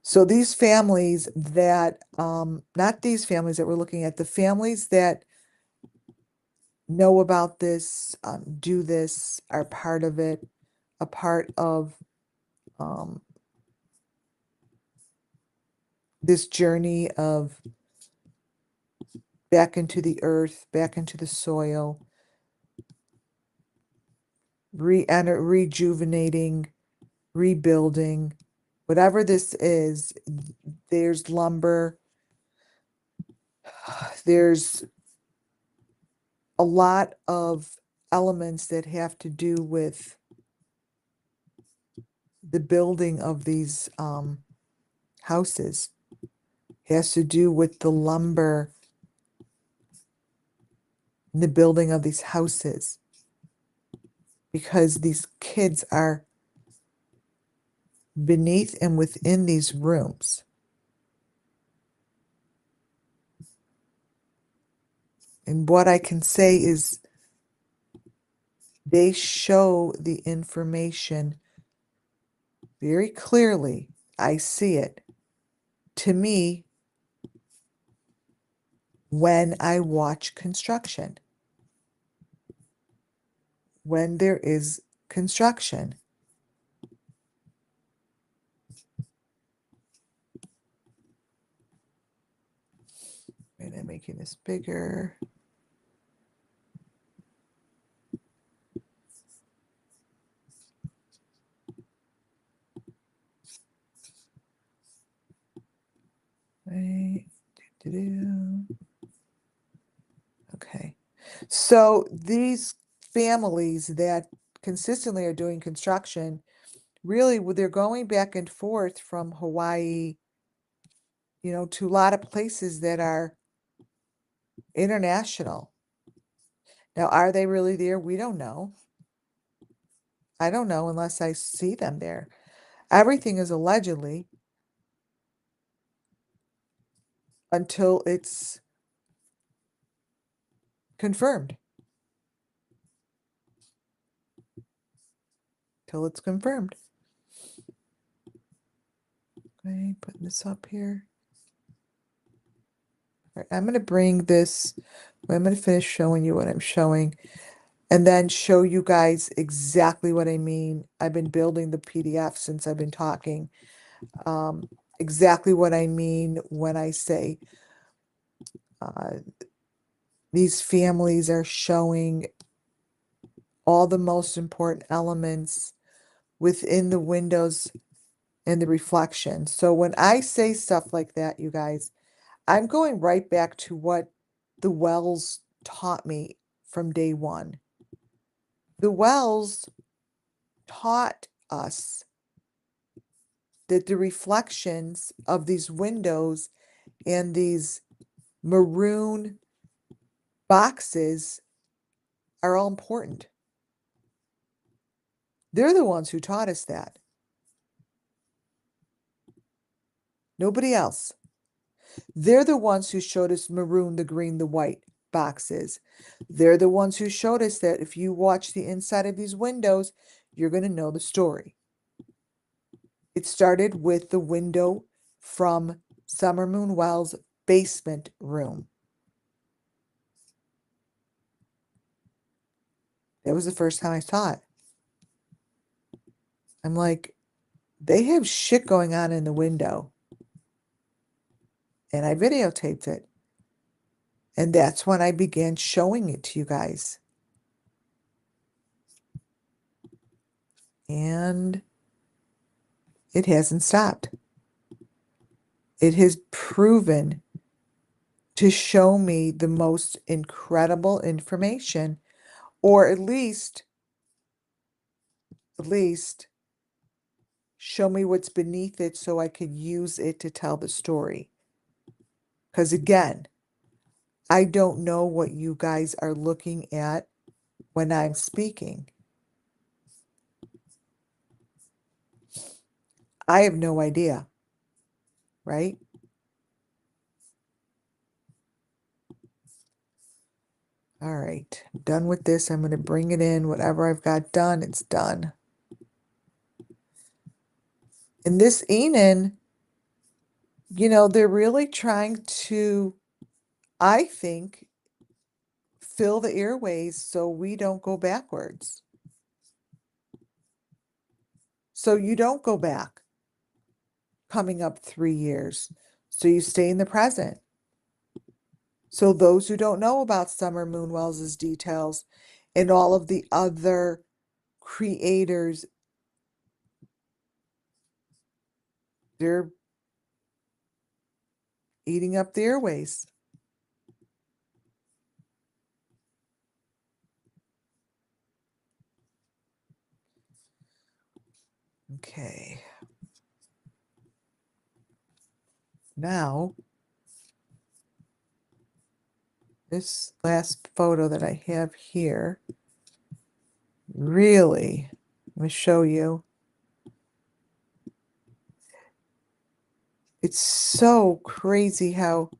So these families that, not these families that we're looking at, the families that know about this, do this, are part of it, a part of this journey of back into the earth, back into the soil, rejuvenating, rebuilding, whatever this is. There's lumber, there's a lot of elements that have to do with the building of these houses. Has to do with the lumber, the building of these houses, because these kids are beneath and within these rooms. And what I can say is they show the information very clearly. I see it. To me, when I watch construction, when there is construction. And I'm making this bigger. Right. Okay. So these families that consistently are doing construction, really, they're going back and forth from Hawaii, to a lot of places that are international. Now, are they really there? We don't know. I don't know unless I see them there. Everything is allegedly until it's confirmed. Till it's confirmed. Okay, putting this up here. All right, I'm going to bring this, I'm going to finish showing you what I'm showing, and then show you guys exactly what I mean. I've been building the PDF since I've been talking. Exactly what I mean when I say these families are showing all the most important elements within the windows and the reflection. So when I say stuff like that, you guys, I'm going right back to what the Wells taught me from day one. The Wells taught us that the reflections of these windows and these maroon boxes are all important. They're the ones who taught us that. Nobody else. They're the ones who showed us maroon, the green, the white boxes. They're the ones who showed us that if you watch the inside of these windows, you're going to know the story. It started with the window from Summer Moon Wells' basement room. That was the first time I saw it. I'm like, they have shit going on in the window. And I videotaped it. And that's when I began showing it to you guys. And it hasn't stopped. It has proven to show me the most incredible information, or at least show me what's beneath it so I could use it to tell the story. Because again, I don't know what you guys are looking at when I'm speaking. I have no idea, right? All right, I'm done with this. I'm going to bring it in. Whatever I've got done, it's done. And this Enon, they're really trying to, I think, fill the airways so we don't go backwards. So you don't go back coming up 3 years. So you stay in the present. So those who don't know about Summer Moon Wells's details and all of the other creators, they're eating up the airways. Okay. Now, this last photo that I have here, really, let me show you. It's so crazy how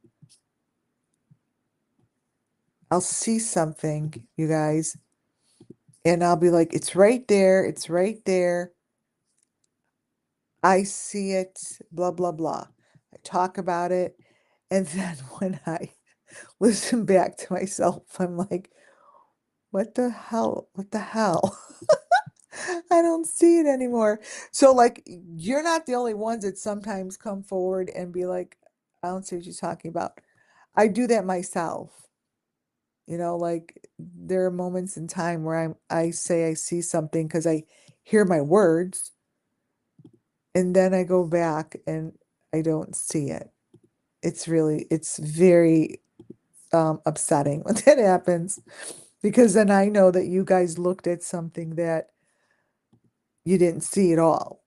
I'll see something, you guys, and I'll be like, it's right there, it's right there. I see it, blah, blah, blah. I talk about it. And then when I listen back to myself, I'm like, what the hell? What the hell? I don't see it anymore. So, like, you're not the only ones that sometimes come forward and be like, I don't see what you're talking about. I do that myself. Like there are moments in time where I say I see something because I hear my words, and then I go back and I don't see it. It's very upsetting when that happens, because then I know that you guys looked at something that you didn't see at all,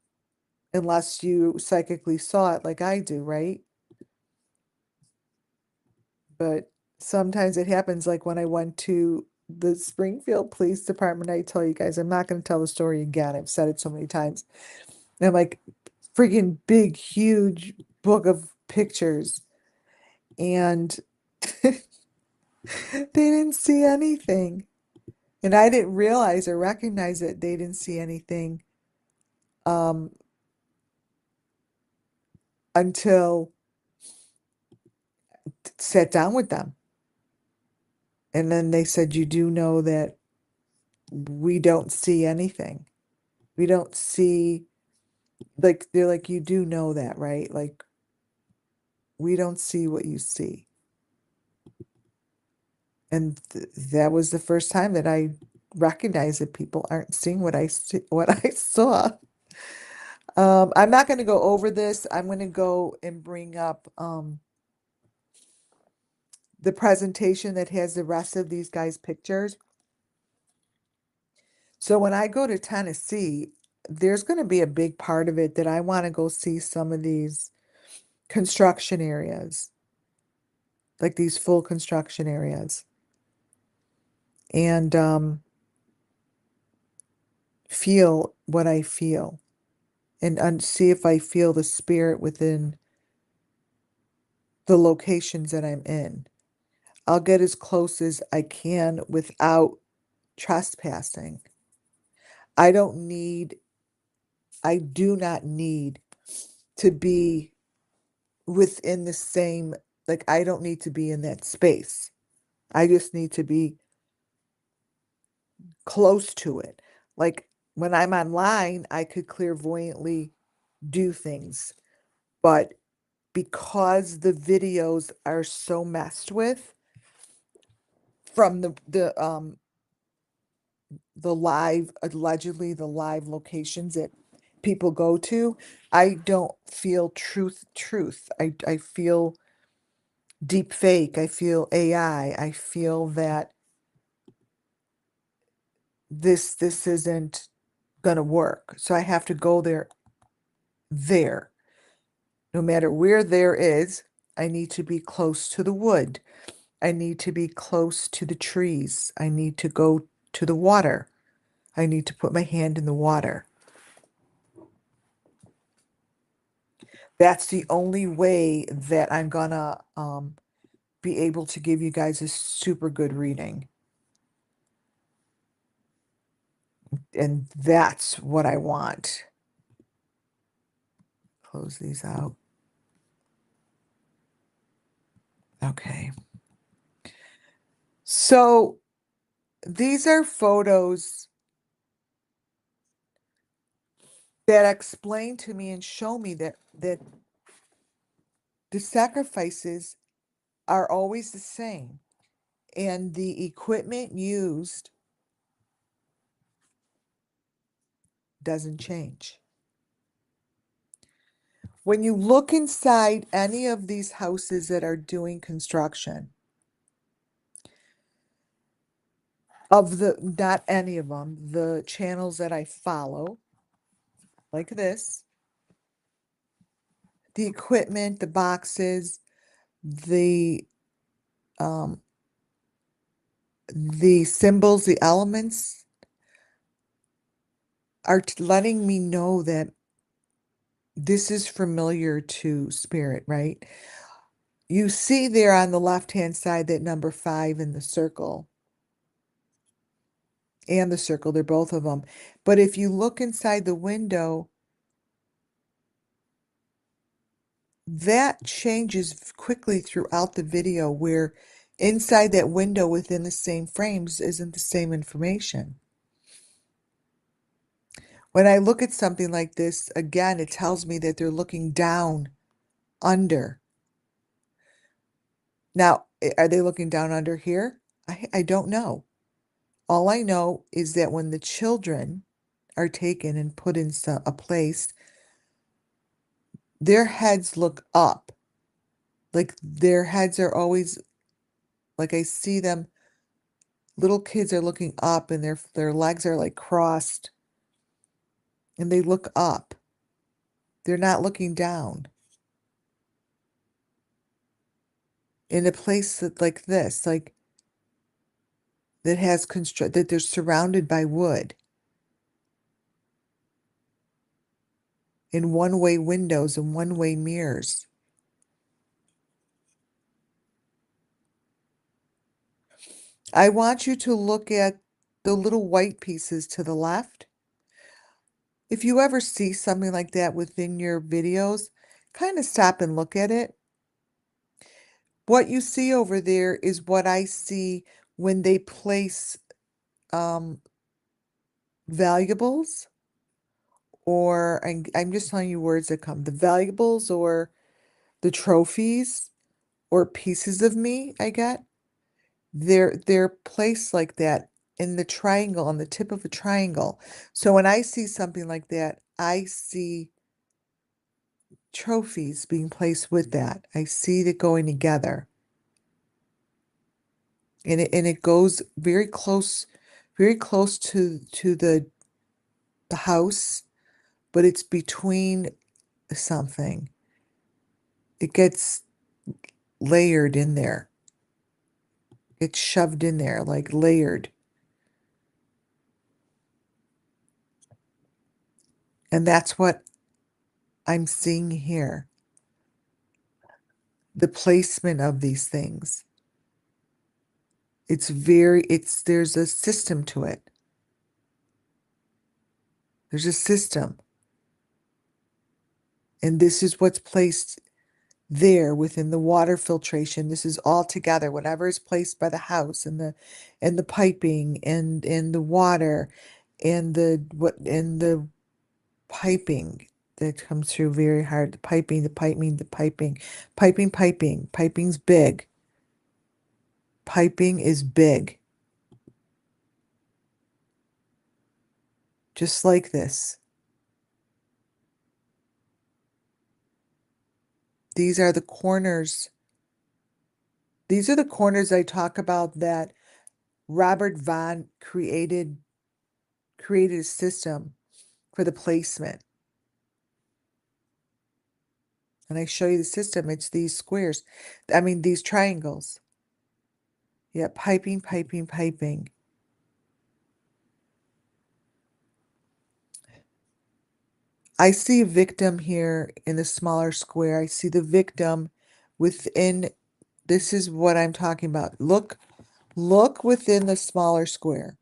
unless you psychically saw it like I do, right? But sometimes it happens, like when I went to the Springfield Police Department. I tell you guys, I'm not going to tell the story again. I've said it so many times. And like freaking big, huge book of pictures. And they didn't see anything. And I didn't realize or recognize that they didn't see anything um, until sat down with them. And then they said, you do know that we don't see anything. We don't see, like, they're like, you do know that, right? Like, we don't see what you see. And that was the first time that I recognized that people aren't seeing what I saw. I'm not going to go over this. I'm going to go and bring up the presentation that has the rest of these guys' pictures. So when I go to Tennessee, there's going to be a big part of it that I want to go see some of these construction areas, like these full construction areas, and feel what I feel, and see if I feel the spirit within the locations that I'm in. I'll get as close as I can without trespassing. I don't need, I do not need to be within the same, like, I don't need to be in that space. I just need to be close to it. Like when I'm online, I could clairvoyantly do things, but because the videos are so messed with from the live, allegedly the live locations that people go to, I don't feel truth. I feel deep fake. I feel AI. I feel that this isn't gonna work. So I have to go there. No matter where there is, I need to be close to the wood. I need to be close to the trees. I need to go to the water. I need to put my hand in the water. That's the only way that I'm gonna be able to give you guys a super good reading. And that's what I want. Close these out. Okay. So these are photos that explain to me and show me that The sacrifices are always the same, and the equipment used doesn't change. When you look inside any of these houses that are doing construction, not any of them, the channels that I follow, like this, the equipment, the boxes, the um, the symbols, the elements are letting me know that this is familiar to spirit, right? You see there on the left-hand side that number 5 in the circle and the circle, they're both of them. But if you look inside the window, that changes quickly throughout the video where inside that window within the same frames isn't the same information. When I look at something like this, again, it tells me that they're looking down under. Now, are they looking down under here? I don't know. All I know is that when the children are taken and put in a place, their heads look up. Like their heads are always, like I see them, little kids are looking up and their legs are like crossed and they look up. They're not looking down. In a place like this, like that has that they're surrounded by wood in one-way windows and one-way mirrors. I want you to look at the little white pieces to the left. If you ever see something like that within your videos, kind of stop and look at it. What you see over there is what I see when they place um, valuables, or I'm just telling you words that come, the valuables or the trophies or pieces of me I get. They're placed like that in the triangle, on the tip of a triangle. So when I see something like that, I see trophies being placed with that. I see it going together. And it goes very close to the house, but it's between something. It gets layered in there. It's shoved in there, like layered. And that's what I'm seeing here. The placement of these things. There's a system to it. There's a system. And this is what's placed there within the water filtration. This is all together, whatever is placed by the house and the piping and the water and the piping that comes through very hard. Piping's big. Piping is big. Just like this. These are the corners. These are the corners I talk about that Robert Vaughn created a system for the placement. And I show you the system. It's these squares. I mean, these triangles. Yeah, piping. I see a victim here in the smaller square. I see the victim within, this is what I'm talking about. Look within the smaller square.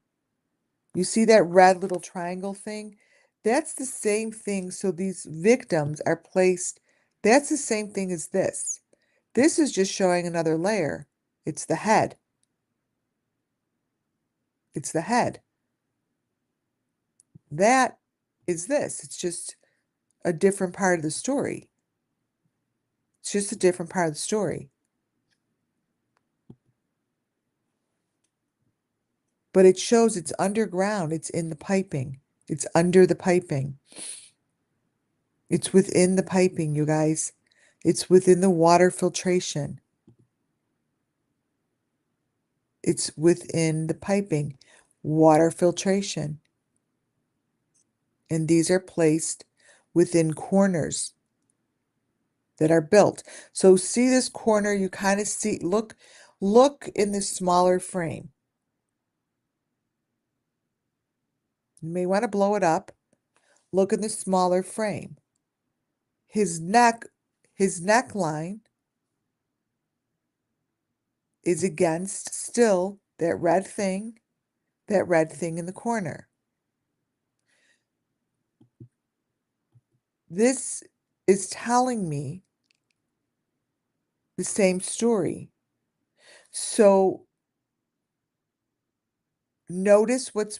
You see that red little triangle thing? That's the same thing. So these victims are placed, that's the same thing as this. This is just showing another layer. It's the head. It's the head. That is this. It's just a different part of the story. It's just a different part of the story. But it shows it's underground. It's in the piping. It's under the piping. It's within the piping, you guys. It's within the water filtration. It's within the piping, water filtration. And these are placed within corners that are built. So see this corner, you kind of see, look in this smaller frame. You may want to blow it up. Look in the smaller frame. His neckline is against still that red thing in the corner. This is telling me the same story. So notice what's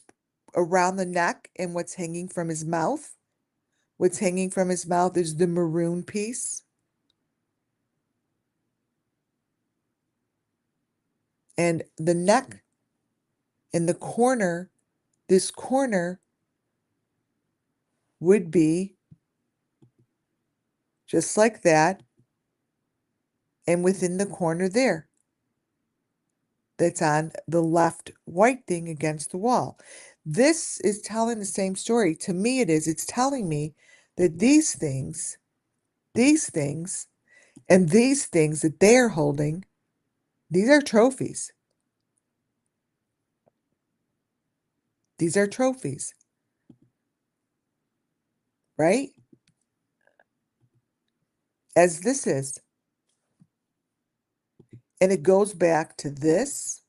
around the neck and what's hanging from his mouth. What's hanging from his mouth is the maroon piece. And the neck in the corner, this corner would be just like that. And within the corner there, that's on the left white thing against the wall. This is telling the same story. To me, it is. It's telling me that these things, and these things that they are holding, these are trophies. These are trophies, right? As this is. And it goes back to this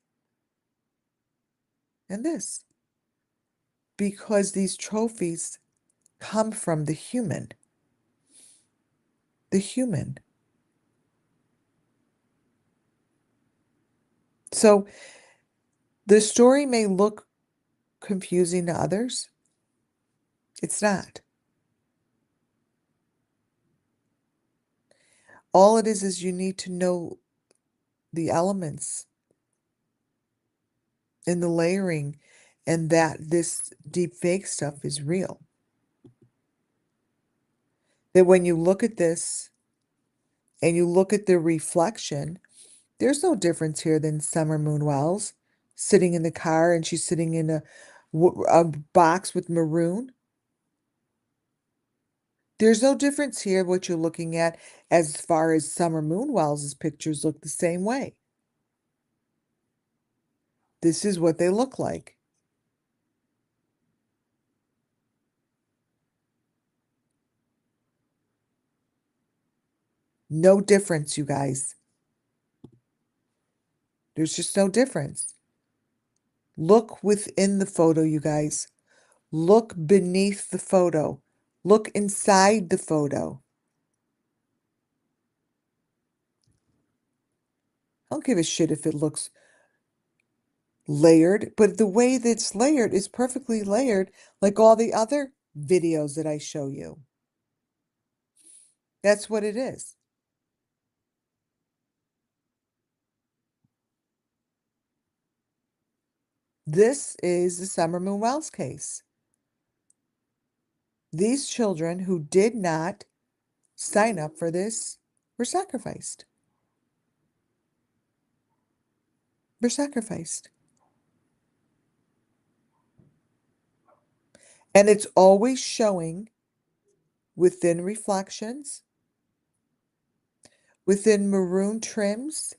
and this. Because these trophies come from the human. The human. So the story may look confusing to others. It's not. All it is you need to know the elements and the layering, and that this deep fake stuff is real. That when you look at this and you look at the reflection, there's no difference here than Summer Moon Wells sitting in the car and she's sitting in a box with maroon. There's no difference here what you're looking at as far as Summer Moon Wells' pictures look the same way. This is what they look like. No difference, you guys. There's just no difference. Look within the photo, you guys. Look beneath the photo. Look inside the photo. I don't give a shit if it looks layered, but the way that it's layered is perfectly layered like all the other videos that I show you. That's what it is. This is the Summer Moon Wells case. These children who did not sign up for this were sacrificed. Were sacrificed. And it's always showing within reflections, within maroon trims,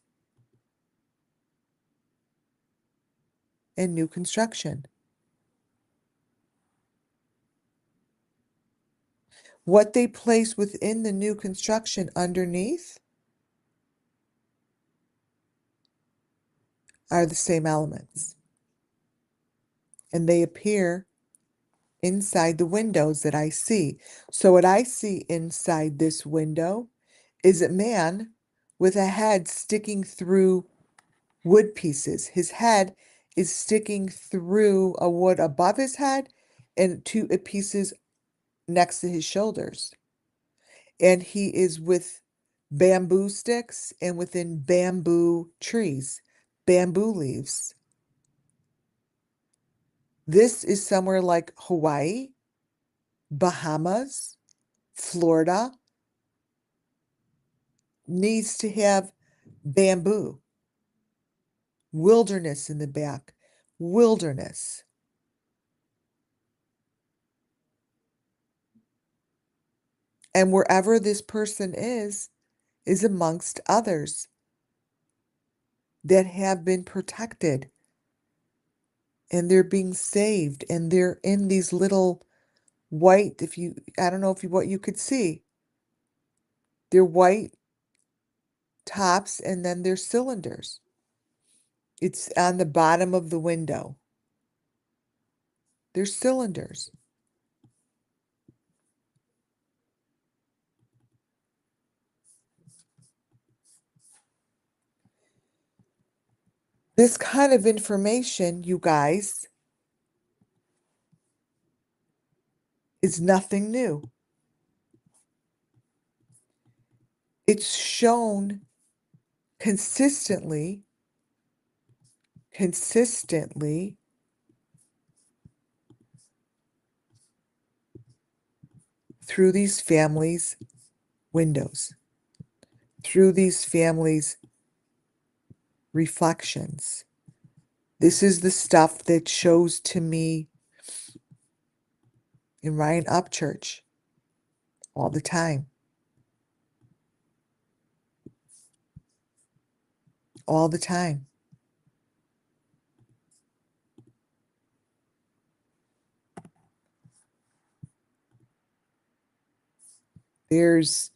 and new construction. What they place within the new construction underneath are the same elements. And they appear inside the windows that I see. So what I see inside this window is a man with a head sticking through wood pieces. His head is sticking through a wood above his head and two pieces next to his shoulders. And he is with bamboo sticks, and within bamboo trees, bamboo leaves. This is somewhere like Hawaii, Bahamas, Florida, needs to have bamboo, wilderness in the back, wilderness. And wherever this person is amongst others that have been protected and they're being saved and they're in these little white, if you, I don't know if you, what you could see. They're white tops and then they're cylinders. It's on the bottom of the window. They're cylinders. This kind of information, you guys, is nothing new. It's shown consistently through these families' windows, through these families' reflections. This is the stuff that shows to me in Ryan Upchurch all the time. All the time. There's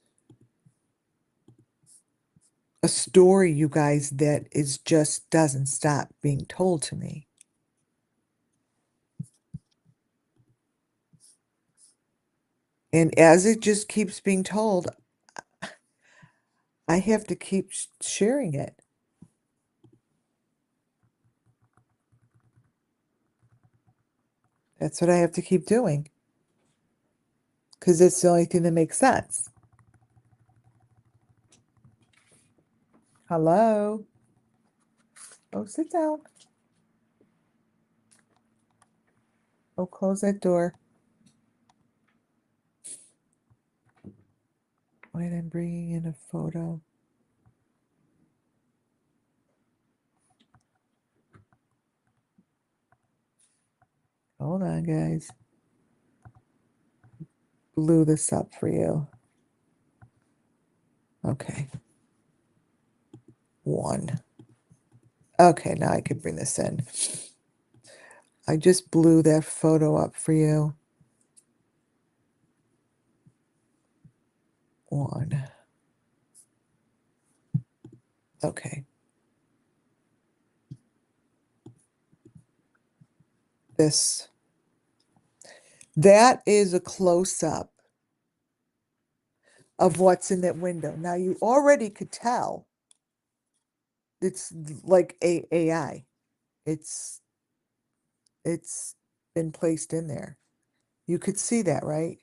a story, you guys, that is just doesn't stop being told to me. And as it just keeps being told, I have to keep sharing it. That's what I have to keep doing. Because it's the only thing that makes sense. Hello? Oh, sit down. Oh, close that door. Wait, I'm bringing in a photo. Hold on, guys. Blew this up for you. Okay. 1. Okay, now I can bring this in. I just blew that photo up for you. 1. Okay. That is a close-up of what's in that window. Now you already could tell it's like AI. It's been placed in there. You could see that, right?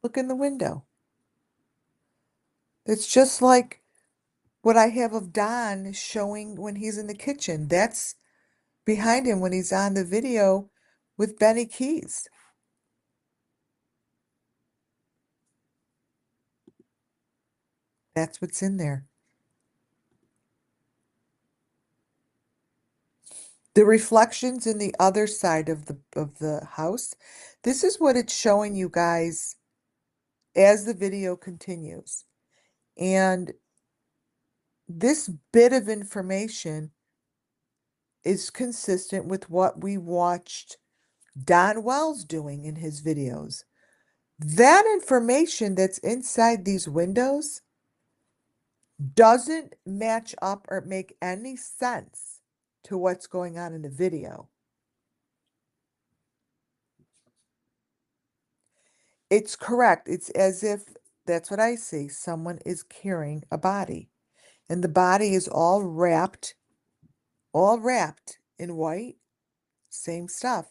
Look in the window. It's just like what I have of Don showing when he's in the kitchen. That's behind him when he's on the video with Benny Keys. That's what's in there. The reflections in the other side of the house. This is what it's showing you guys as the video continues. And this bit of information is consistent with what we watched Don Wells doing in his videos. That information that's inside these windows doesn't match up or make any sense to what's going on in the video. It's correct. It's as if, that's what I see, someone is carrying a body. And the body is all wrapped in white, same stuff.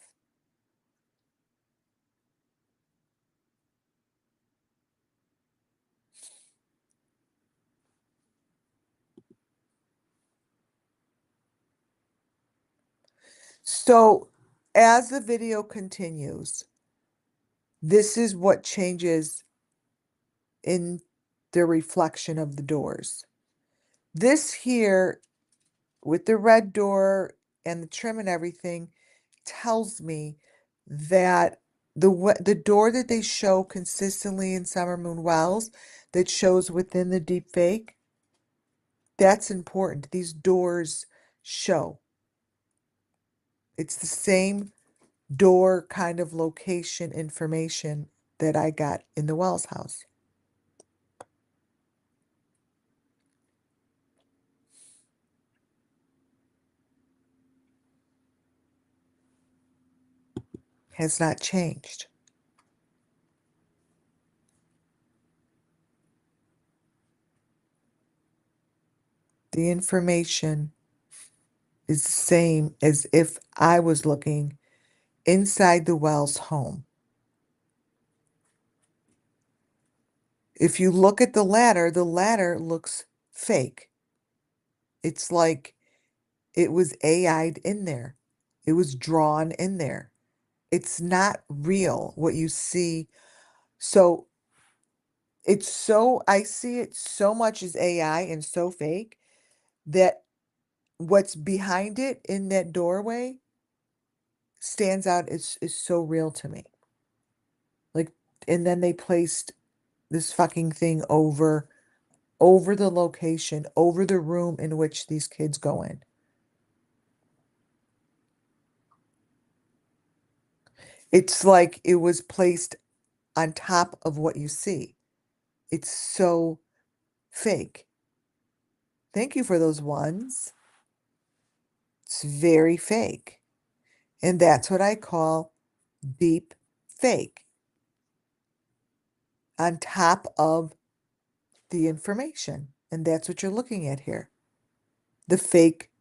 So as the video continues, this is what changes in the reflection of the doors. This here with the red door and the trim and everything tells me that the door that they show consistently in Summer Moon Wells that shows within the deep fake, that's important. These doors show. It's the same door kind of location information that I got in the Wells house. Has not changed. The information is the same as if I was looking inside the Wells home. If you look at the ladder looks fake. It's like it was AI'd in there. It was drawn in there. It's not real what you see. So I see it so much as AI and so fake that what's behind it in that doorway stands out is so real to me. Like, and then they placed this fucking thing over the location, over the room in which these kids go in. It's like it was placed on top of what you see. It's so fake. Thank you for those ones. It's very fake. And that's what I call deep fake on top of the information. And that's what you're looking at here. The fake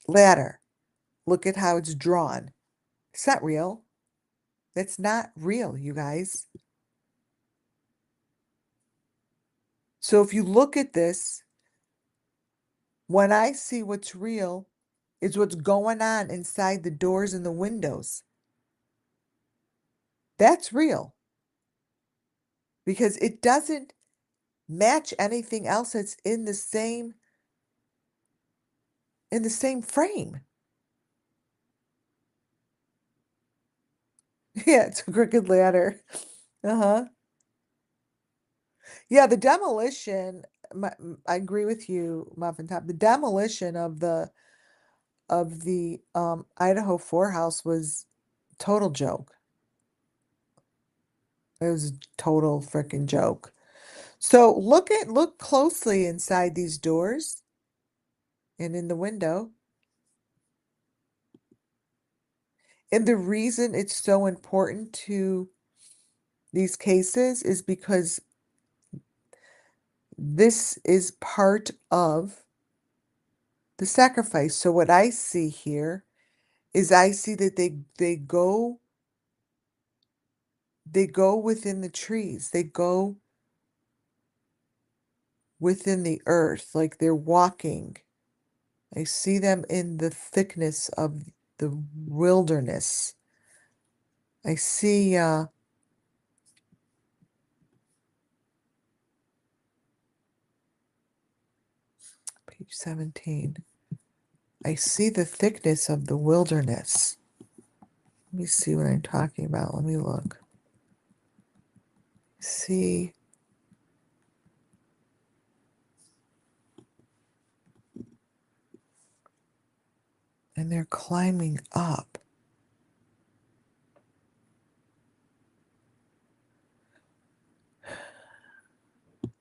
ladder. Look at how it's drawn. It's not real. That's not real, you guys. So if you look at this, when I see what's real, is what's going on inside the doors and the windows. That's real because it doesn't match anything else that's in the same frame. Yeah, it's a crooked ladder. Uh-huh. Yeah, the demolition, I agree with you, Muffin Top. The demolition of the Idaho 4 house was total joke. It was a total freaking joke. So look closely inside these doors and in the window. And the reason it's so important to these cases is because this is part of the sacrifice. So what I see here is I see that they go within the trees. They go within the earth like they're walking. I see them in the thickness of the wilderness. I see page 17. I see the thickness of the wilderness. Let me see what I'm talking about. Let me look. See. And they're climbing up.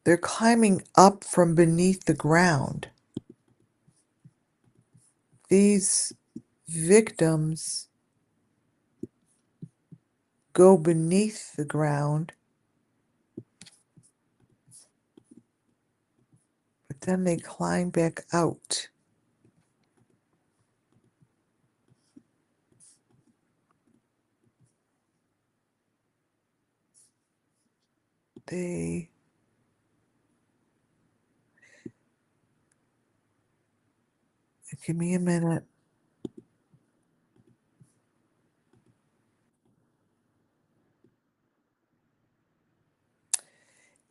They're climbing up from beneath the ground. These victims go beneath the ground, but then they climb back out. They give me a minute.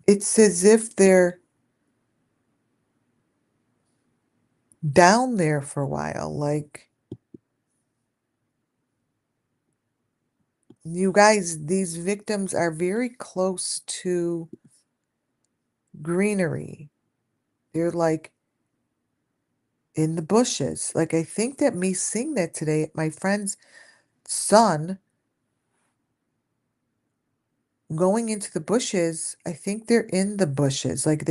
It's as if they're down there for a while. Like, you guys, these victims are very close to greenery. They're like in the bushes. Like, I think that me seeing that today, my friend's son going into the bushes, I think they're in the bushes. Like,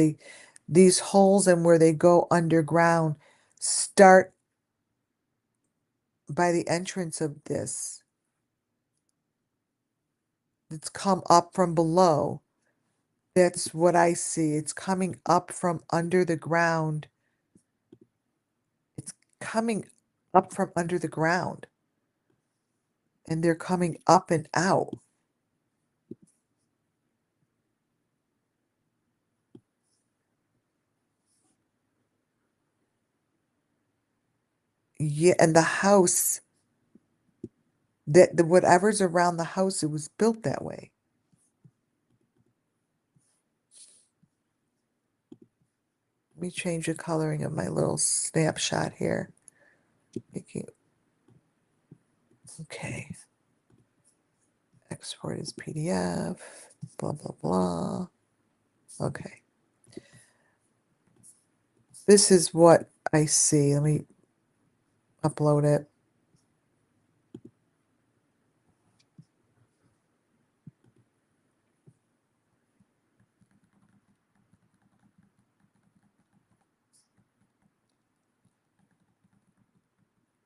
these holes and where they go underground start by the entrance of this. It's come up from below. That's what I see. It's coming up from under the ground. It's coming up from under the ground. And they're coming up and out. Yeah, and the house, that the whatever's around the house, it was built that way. Let me change the coloring of my little snapshot here. Okay. Export as PDF, blah, blah, blah. Okay. This is what I see. Let me upload it.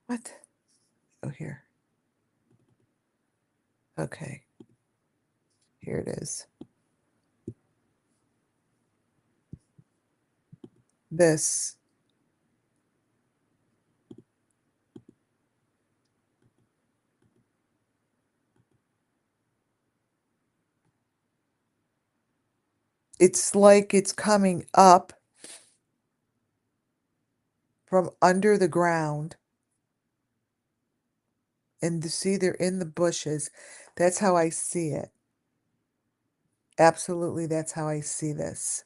What? Oh, here. Okay. Here it is. This. It's like it's coming up from under the ground. And to see they're in the bushes. That's how I see it. Absolutely, that's how I see this.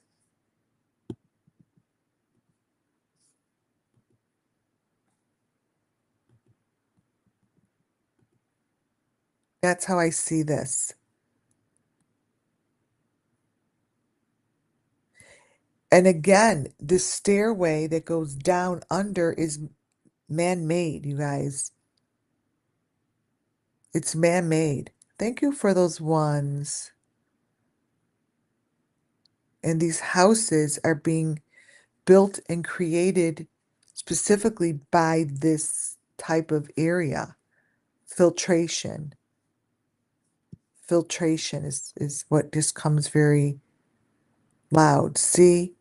That's how I see this. And again, the stairway that goes down under is man-made, you guys. It's man-made. Thank you for those ones. And these houses are being built and created specifically by this type of area. Filtration. Filtration is what just comes very loud. See?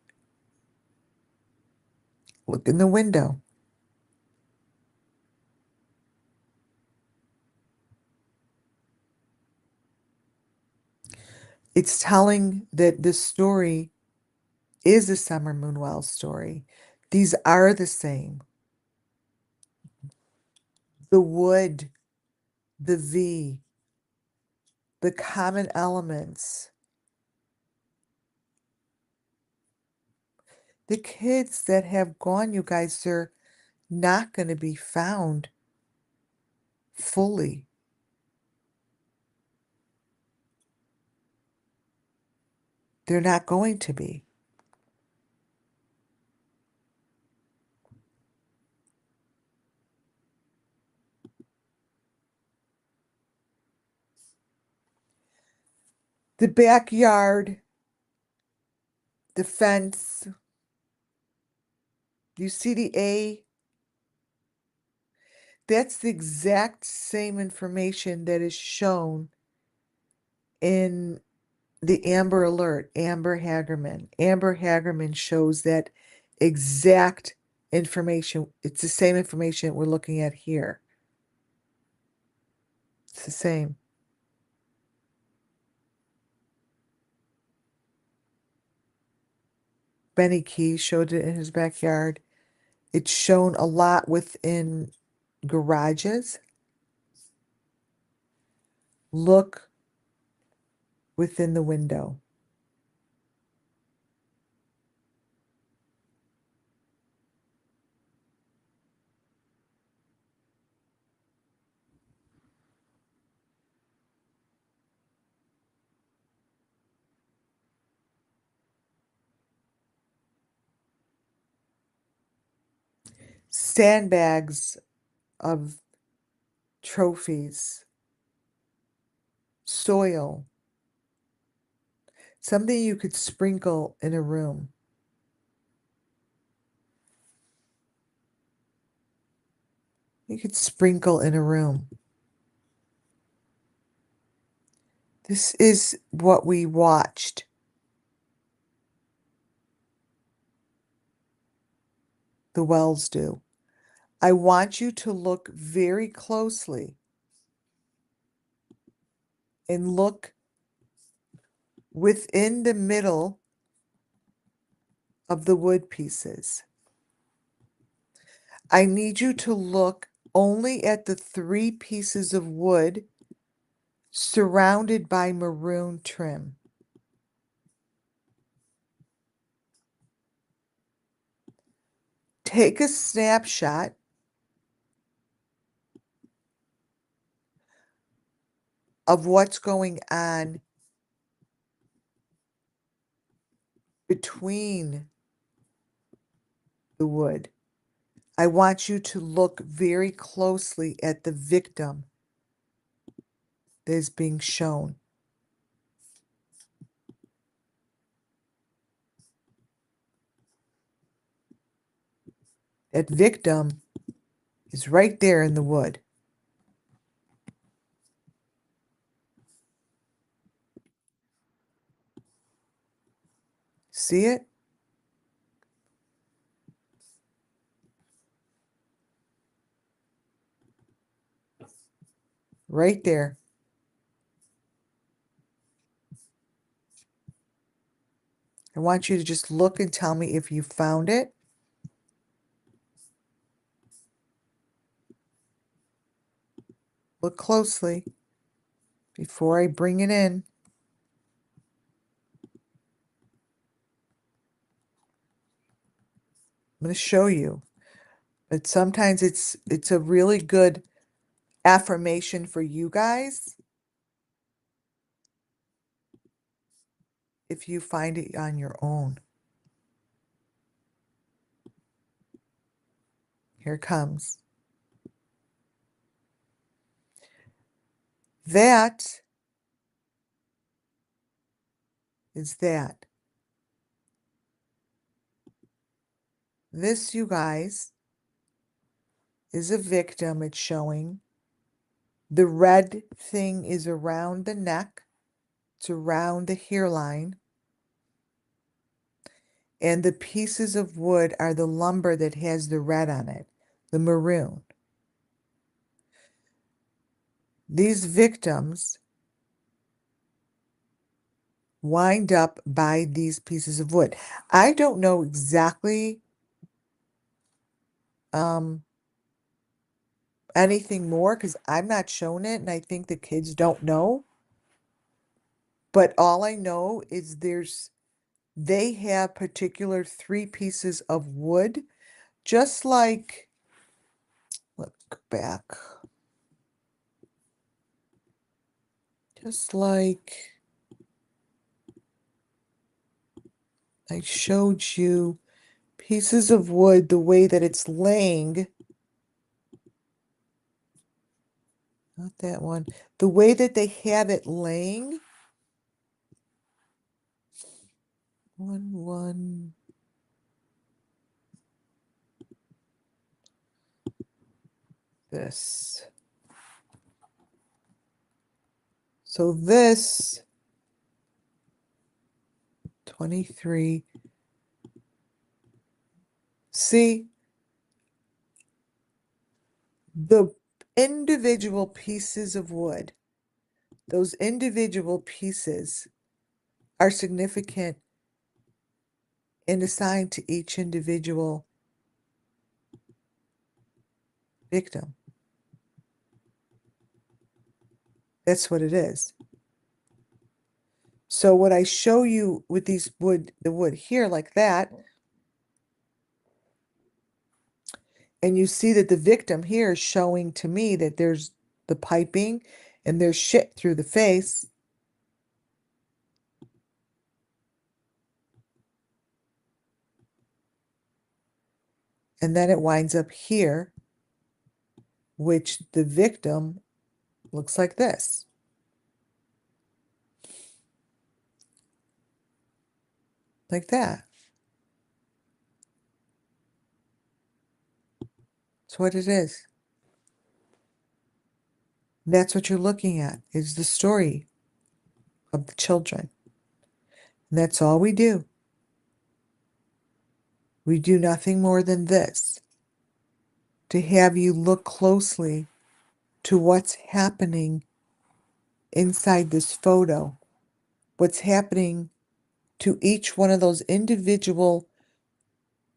Look in the window. It's telling that this story is a Summer Moonwell story. These are the same. The wood, the V, the common elements. The kids that have gone, you guys, they're not going to be found fully. They're not going to be. The backyard, the fence, you see the A? That's the exact same information that is shown in the Amber Alert, Amber Hagerman. Amber Hagerman shows that exact information. It's the same information we're looking at here. It's the same. Benny Key showed it in his backyard. It's shown a lot within garages. Look within the window. sandbags of trophies, soil, something you could sprinkle in a room. You could sprinkle in a room. This is what we watched. The Wells do. I want you to look very closely and look within the middle of the wood pieces. I need you to look only at the 3 pieces of wood surrounded by maroon trim. Take a snapshot of what's going on between the wood. I want you to look very closely at the victim that is being shown. That victim is right there in the wood. See it? Right there. I want you to just look and tell me if you found it. Look closely before I bring it in. I'm going to show you. But sometimes it's a really good affirmation for you guys if you find it on your own. Here it comes. That is that. This, you guys, is a victim it's showing. The red thing is around the neck. It's around the hairline. And the pieces of wood are the lumber that has the red on it, the maroon. These victims wind up by these pieces of wood. I don't know exactly anything more because I'm not shown it and I think the kids don't know. But all I know is they have particular 3 pieces of wood, just like, let's go back. Just like I showed you pieces of wood, the way that it's laying. Not that one. The way that they have it laying. One. This. So this 23. See, the individual pieces of wood, those individual pieces are significant and assigned to each individual victim. That's what it is. So what I show you with the wood here like that, and you see that the victim here is showing to me that there's the piping and there's shit through the face. And then it winds up here, which the victim looks like this. Like that. That's what it is. That's what you're looking at, is the story of the children. And that's all we do. We do nothing more than this, to have you look closely to what's happening inside this photo, what's happening to each one of those individual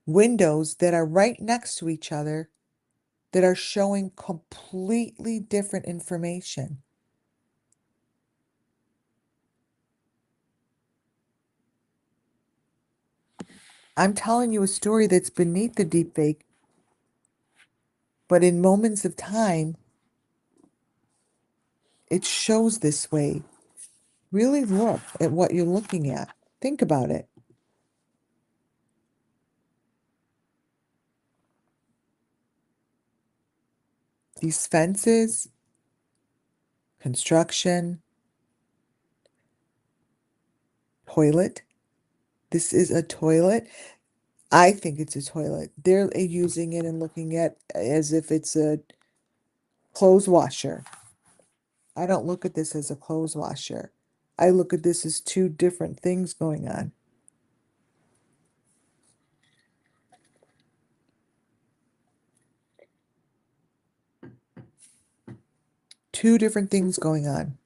windows that are right next to each other that are showing completely different information. I'm telling you a story that's beneath the deepfake, but in moments of time, it shows this way. Really look at what you're looking at. Think about it. These fences, construction, toilet. This is a toilet. I think it's a toilet. They're using it and looking at as if it's a clothes washer. I don't look at this as a clothes washer. I look at this as two different things going on. Two different things going on.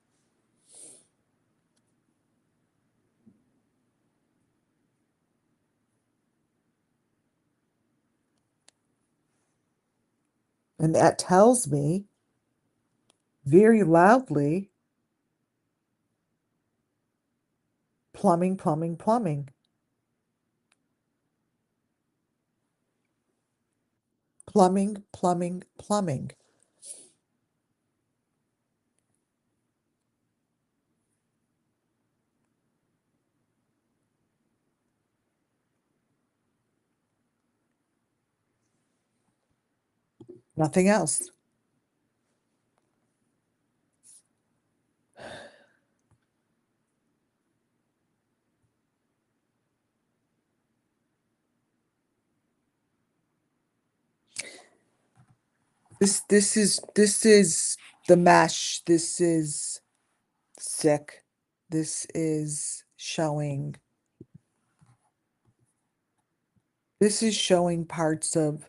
And that tells me very loudly, plumbing, plumbing, plumbing. Plumbing, plumbing, plumbing. Nothing else. This is the mesh. This is sick. This is showing. This is showing parts of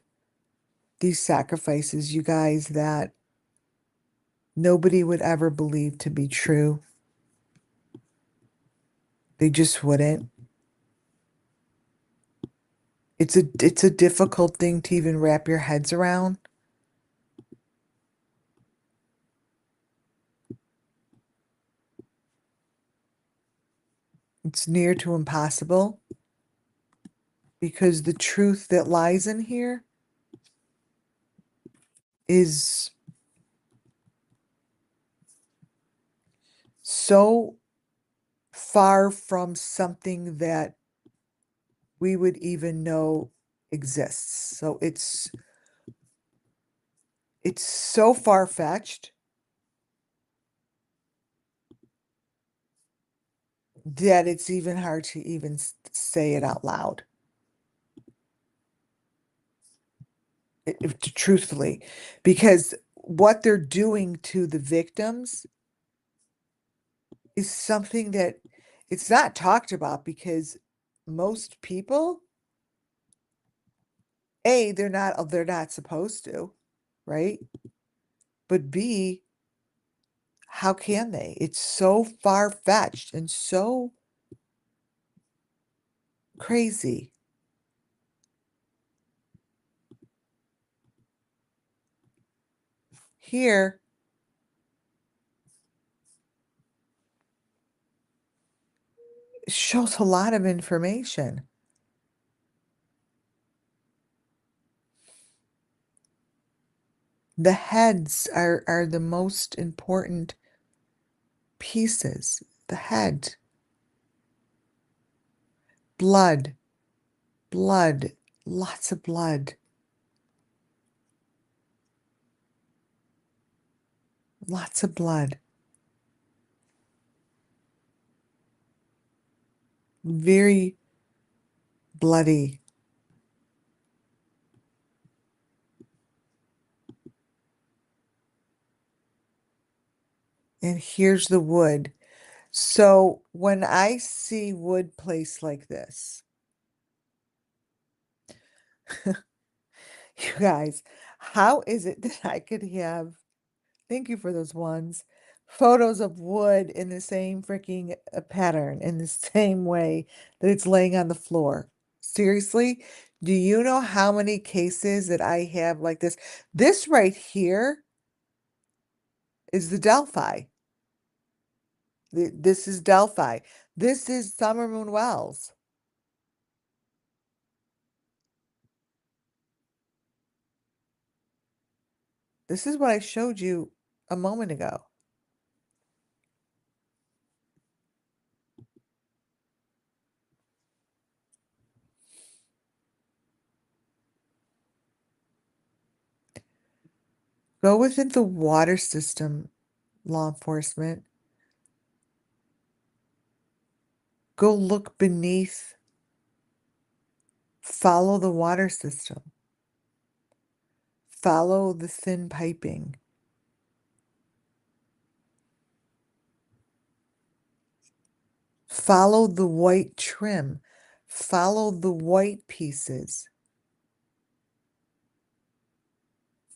these sacrifices, you guys, that nobody would ever believe to be true. They just wouldn't. It's a difficult thing to even wrap your heads around. It's near to impossible because the truth that lies in here is so far from something that we would even know exists. So it's so far-fetched that it's even hard to even say it out loud. Truthfully, because what they're doing to the victims is something that it's not talked about because most people, A, they're not supposed to, right? But B, how can they? It's so far-fetched and so crazy. Here, it shows a lot of information. The heads are the most important pieces. The head, blood, blood, lots of blood. Lots of blood. Very bloody. And here's the wood. So when I see wood placed like this, you guys, how is it that I could have, thank you for those ones, photos of wood in the same freaking pattern, in the same way that it's laying on the floor? Seriously? Do you know how many cases that I have like this? This right here is the Delphi. This is Delphi. This is Summer Moon Wells. This is what I showed you a moment ago. Go within the water system, law enforcement. Go look beneath. Follow the water system. Follow the thin piping. Follow the white trim. Follow the white pieces.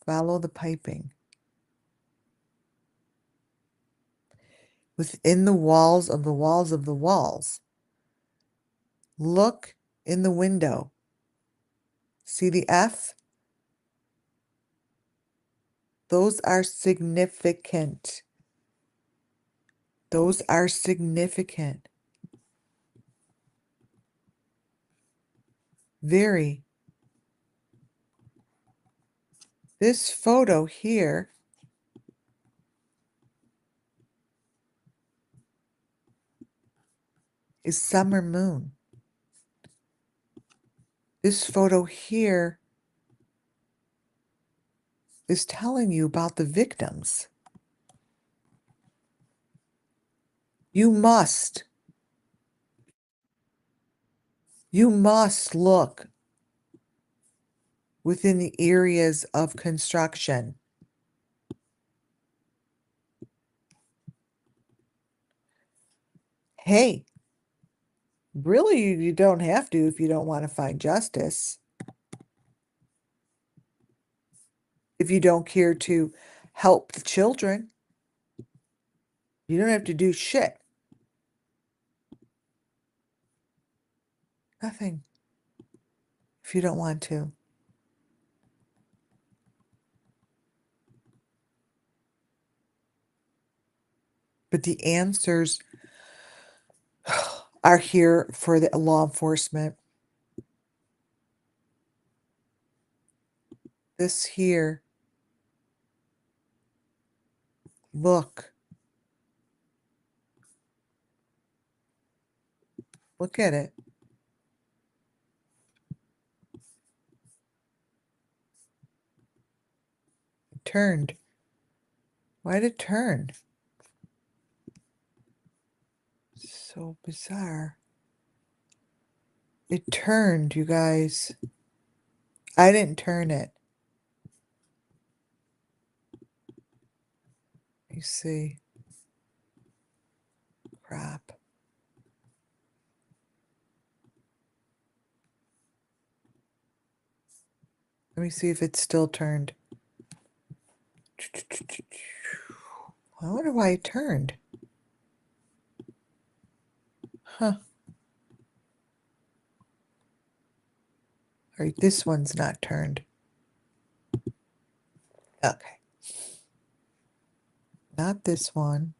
Follow the piping. Within the walls of the walls of the walls. Look in the window. See the F? Those are significant. Those are significant. Very. This photo here is summer moon. This photo here is telling you about the victims. You must look within the areas of construction. Hey, really, you don't have to if you don't want to find justice. If you don't care to help the children, you don't have to do shit. Nothing. If you don't want to. But the answers are here for the law enforcement. This here, look. Look at it. It turned. Why did it turn? So bizarre. It turned, you guys. I didn't turn it. You see. Crap. Let me see if it's still turned. I wonder why it turned. Huh. All right, this one's not turned. Okay. Not this one.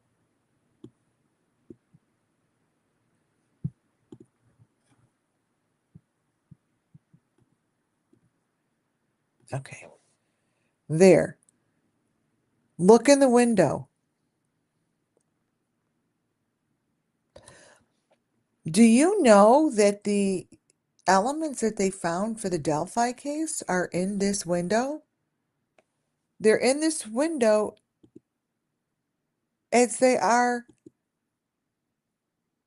Okay. There. Look in the window. Do you know that the elements that they found for the Delphi case are in this window? They're in this window as they are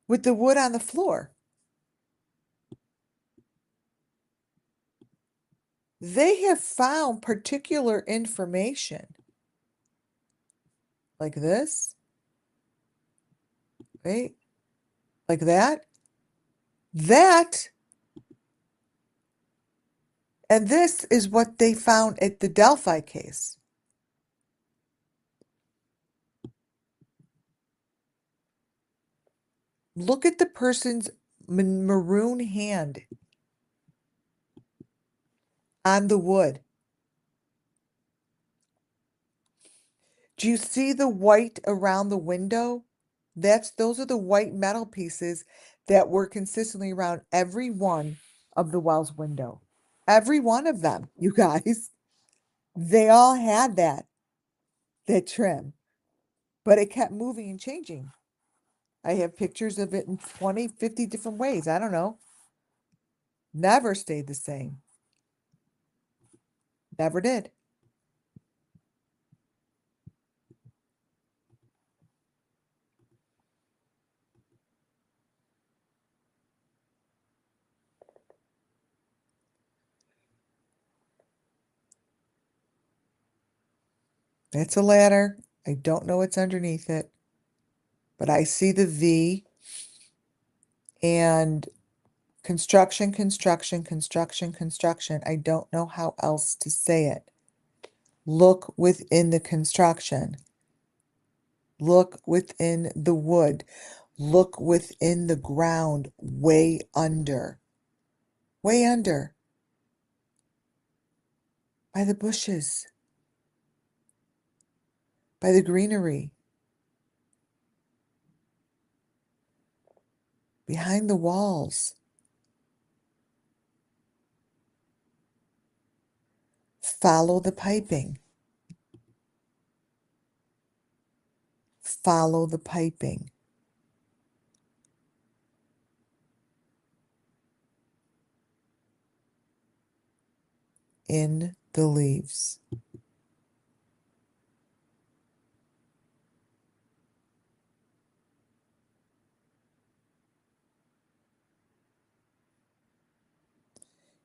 with the wood on the floor. They have found particular information like this, right? Like that, that, and this is what they found at the Delphi case. Look at the person's maroon hand on the wood. Do you see the white around the window? Those are the white metal pieces that were consistently around every one of the Wells window. Every one of them, you guys. They all had that trim, but it kept moving and changing. I have pictures of it in 20, 50 different ways. I don't know. Never stayed the same. Never did. It's a ladder. I don't know what's underneath it, but I see the V and construction, construction, construction, construction. I don't know how else to say it. Look within the construction. Look within the wood. Look within the ground, way under. Way under. By the bushes. By the greenery. Behind the walls. Follow the piping. Follow the piping. In the leaves.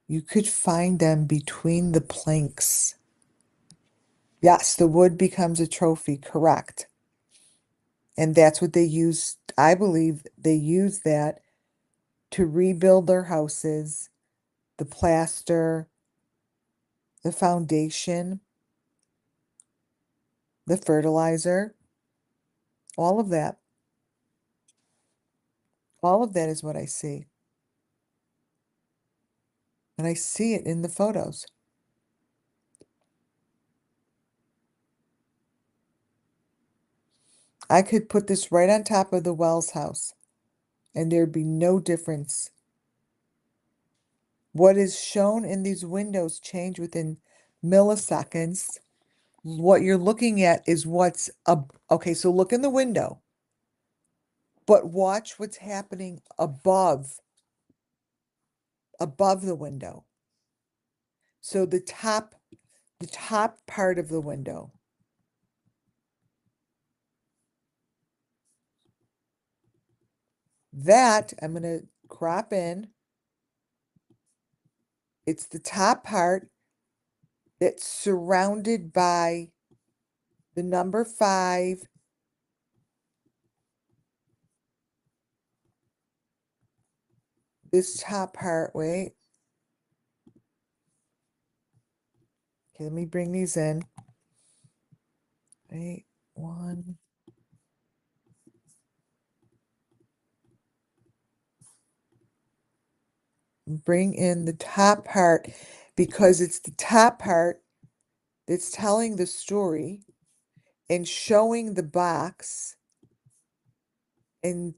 You could find them between the planks. Yes, the wood becomes a trophy, correct. And that's what they use. I believe they use that to rebuild their houses, the plaster, the foundation, the fertilizer, all of that. All of that is what I see. And I see it in the photos. I could put this right on top of the Wells house, and there'd be no difference. What is shown in these windows change within milliseconds. What you're looking at is what's up. Okay, so look in the window, but watch what's happening above the window. So the top part of the window. That I'm going to crop in. It's the top part that's surrounded by the number 5. This top part, wait. Okay, let me bring these in. Wait, 1. Bring in the top part because it's the top part that's telling the story and showing the box and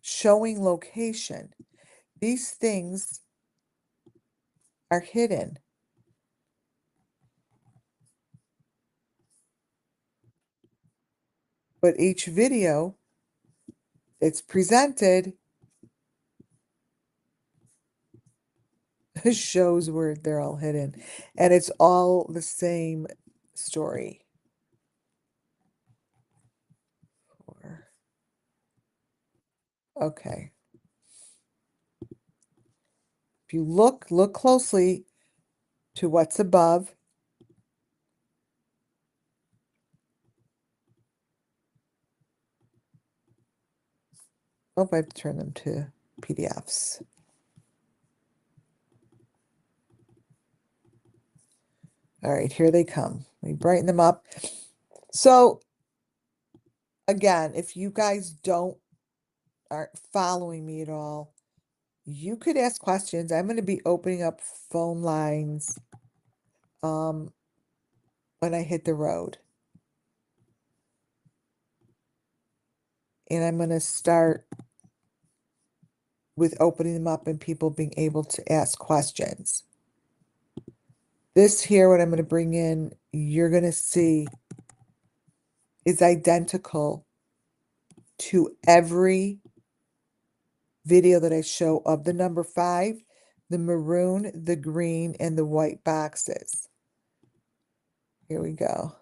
showing location. These things are hidden. But each video that's presented shows where they're all hidden. And it's all the same story. Okay. If you look closely to what's above. Oh, I have to turn them to PDFs. All right, here they come. Let me brighten them up. So again, if you guys aren't following me at all, you could ask questions. I'm going to be opening up phone lines when I hit the road. And I'm going to start with opening them up and people being able to ask questions. This here, what I'm going to bring in, you're going to see is identical to every video that I show of the number 5, the maroon, the green, and the white boxes. Here we go.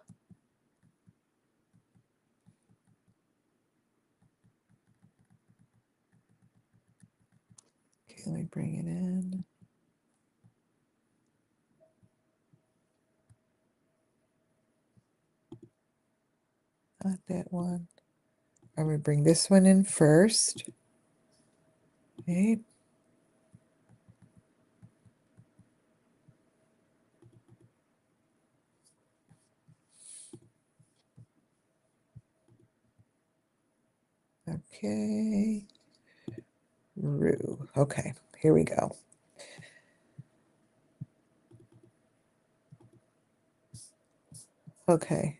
Okay, let me bring it in. Not that one. I'm going to bring this one in first. Okay. Okay. Rue. Okay, here we go. Okay.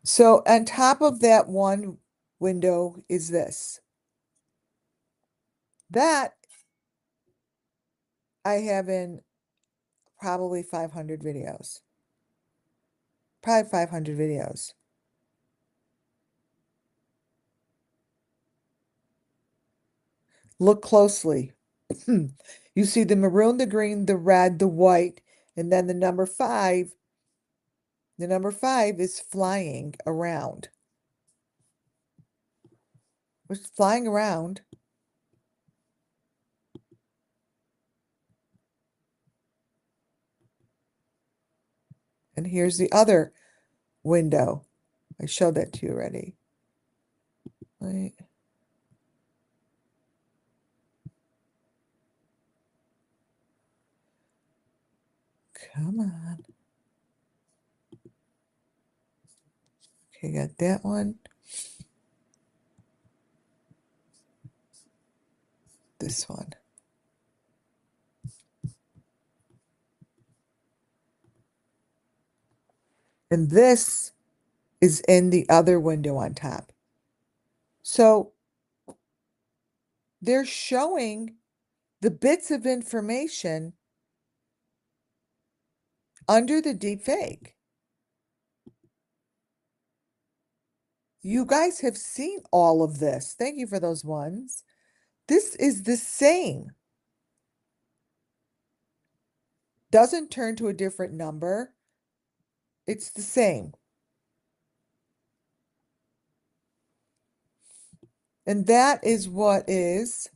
So on top of that one window is this. That I have in probably 500 videos. Probably 500 videos. Look closely. You see the maroon, the green, the red, the white, and then the number 5. The number 5 is flying around. It's flying around. And here's the other window. I showed that to you already. Wait. Come on. Okay, got that one. This one. And this is in the other window on top. So they're showing the bits of information under the deep fake. You guys have seen all of this. Thank you for those ones. This is the same. Doesn't turn to a different number. It's the same. And that is what is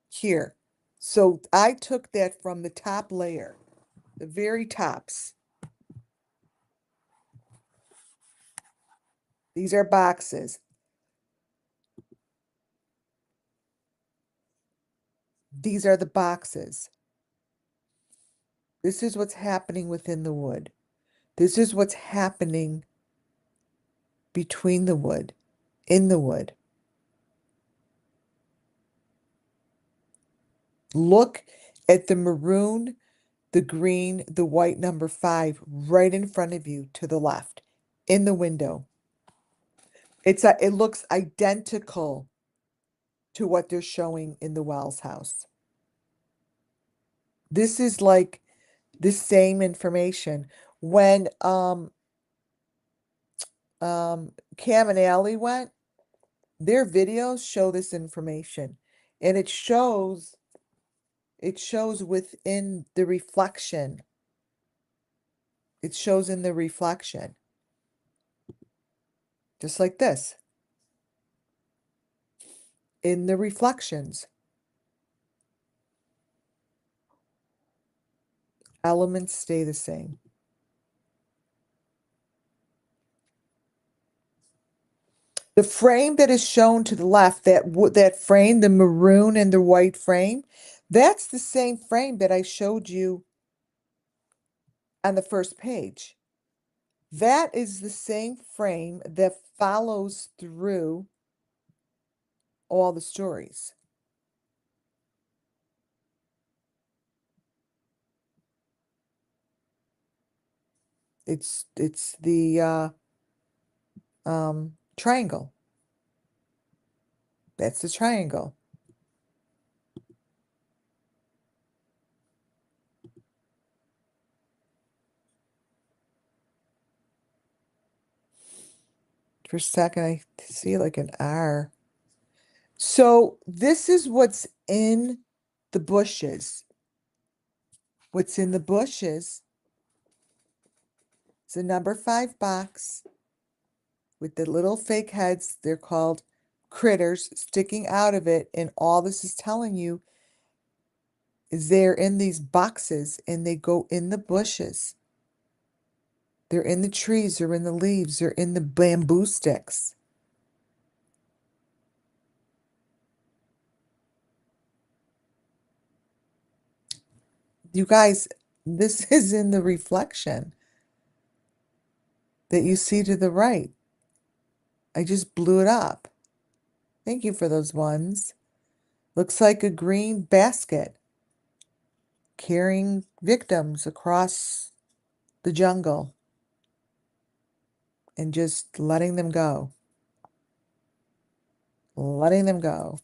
here. So I took that from the top layer, the very tops. These are boxes. These are the boxes. This is what's happening within the wood. This is what's happening between the wood, in the wood. Look at the maroon, the green, the white number 5 right in front of you to the left in the window. It looks identical to what they're showing in the Wells house. This is like the same information. When Cam and Allie went, their videos show this information, and it shows within the reflection. It shows in the reflection. just like this. In the reflections, elements stay the same. The frame that is shown to the left, that frame, the maroon and the white frame, that's the same frame that I showed you on the first page. That is the same frame that follows through all the stories. It's the triangle. That's the triangle. For a second, I see like an R. So this is what's in the bushes. What's in the bushes is a number 5 box with the little fake heads. They're called critters sticking out of it. And all this is telling you is they're in these boxes and they go in the bushes. They're in the trees, they're in the leaves, they're in the bamboo sticks. You guys, this is in the reflection that you see to the right. I just blew it up. Thank you for those ones. Looks like a green basket carrying victims across the jungle and just letting them go. Letting them go.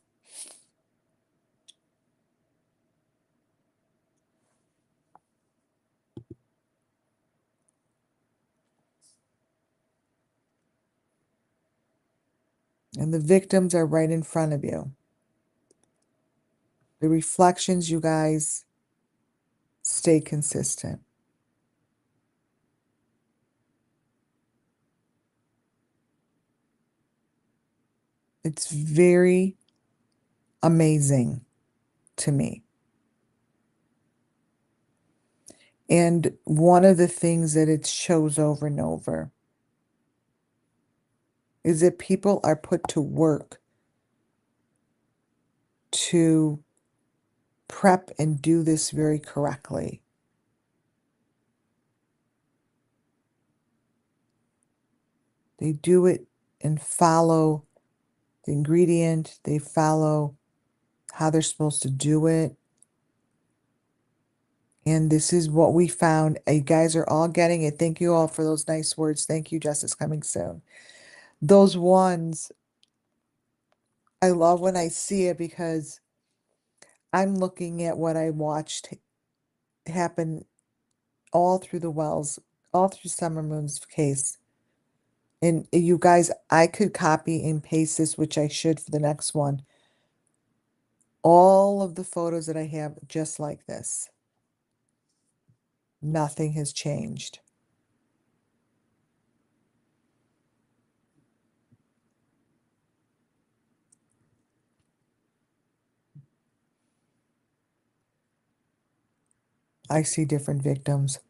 And the victims are right in front of you. The reflections, you guys, stay consistent. It's very amazing to me. And one of the things that it shows over and over is that people are put to work to prep and do this very correctly. They do it and follow the ingredient, they follow how they're supposed to do it. And this is what we found. You guys are all getting it. Thank you all for those nice words. Thank you, Justice Coming Soon. Those ones, I love when I see it because I'm looking at what I watched happen all through the Wells, all through Summer Moon's case. And you guys, I could copy and paste this, which I should for the next one. All of the photos that I have just like this. Nothing has changed. I see different victims.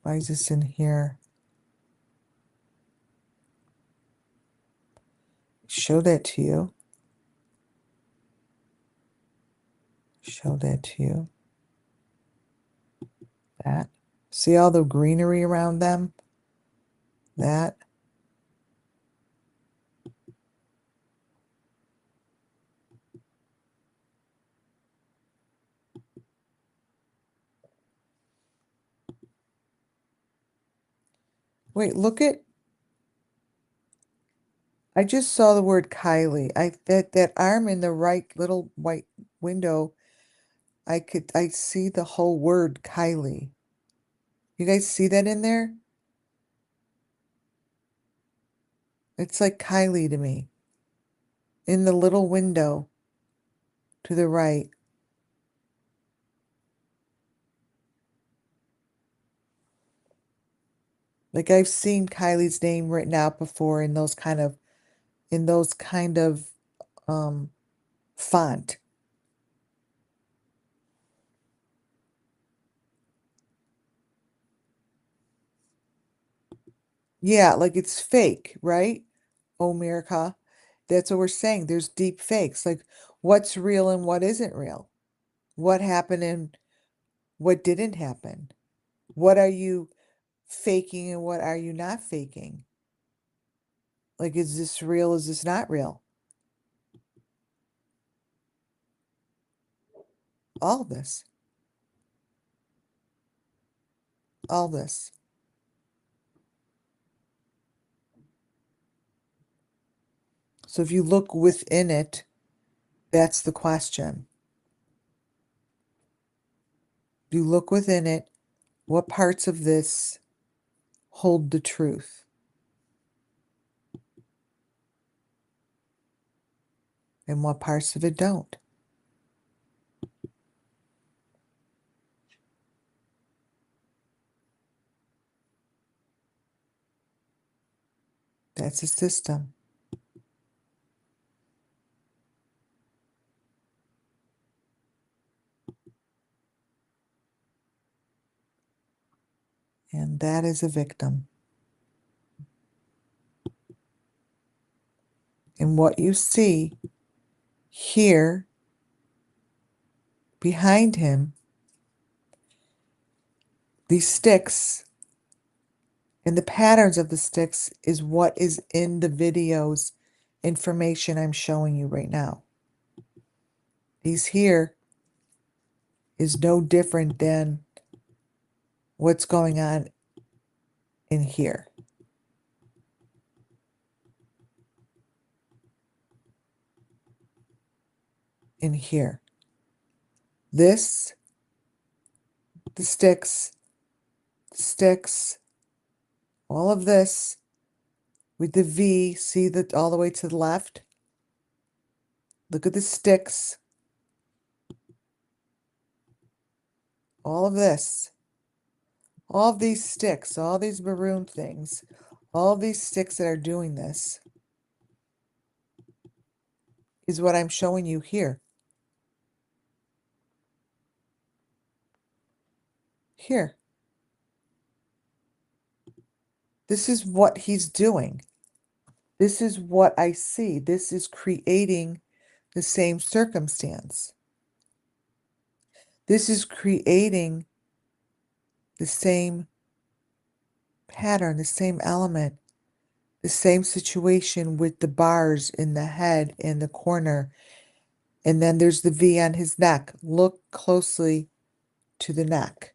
Why is this in here? Show that to you. Show that to you. That. See all the greenery around them? That. Wait, look at, I just saw the word Kylie. That arm in the right little white window, I see the whole word Kylie. You guys see that in there? It's like Kylie to me. In the little window to the right. Like I've seen Kylie's name written out before in those kind of um font. Yeah, like it's fake, right? Oh, America. That's what we're saying. There's deep fakes. Like what's real and what isn't real? What happened and what didn't happen? What are you faking and what are you not faking? Like, is this real? Is this not real? All this, all this. So if you look within it, that's the question. You look within it, what parts of this hold the truth and what parts of it don't? That's a system. And that is a victim. And what you see here behind him, these sticks and the patterns of the sticks is what is in the videos information I'm showing you right now. These here is no different than what's going on in here. In here. This, the sticks, all of this with the V, see that all the way to the left? Look at the sticks. All of this. All of these sticks, all these maroon things, all these sticks that are doing this is what I'm showing you here. Here. This is what he's doing. This is what I see. This is creating the same circumstance. This is creating the same pattern, the same element, the same situation with the bars in the head in the corner. And then there's the V on his neck. Look closely to the neck.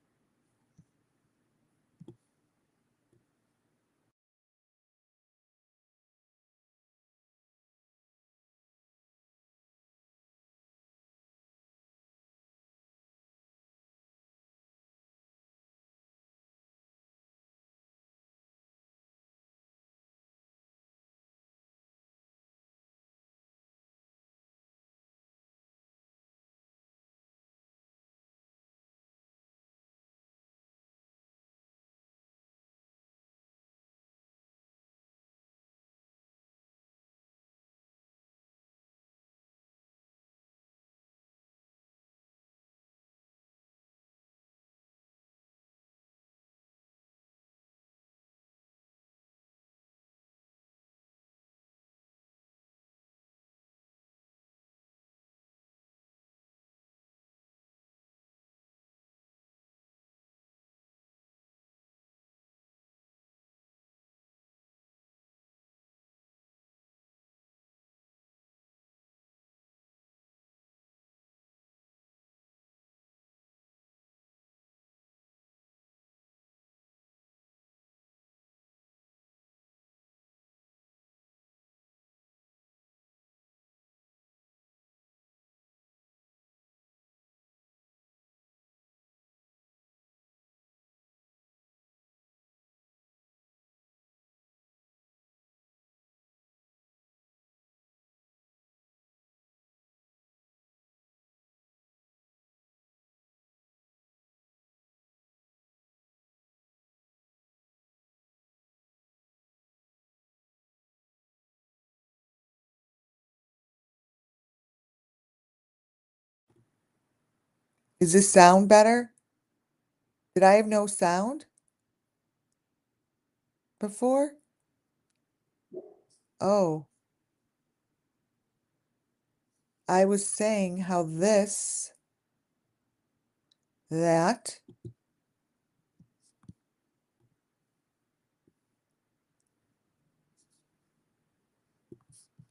Is this sound better? Did I have no sound before? Oh, I was saying how this, that,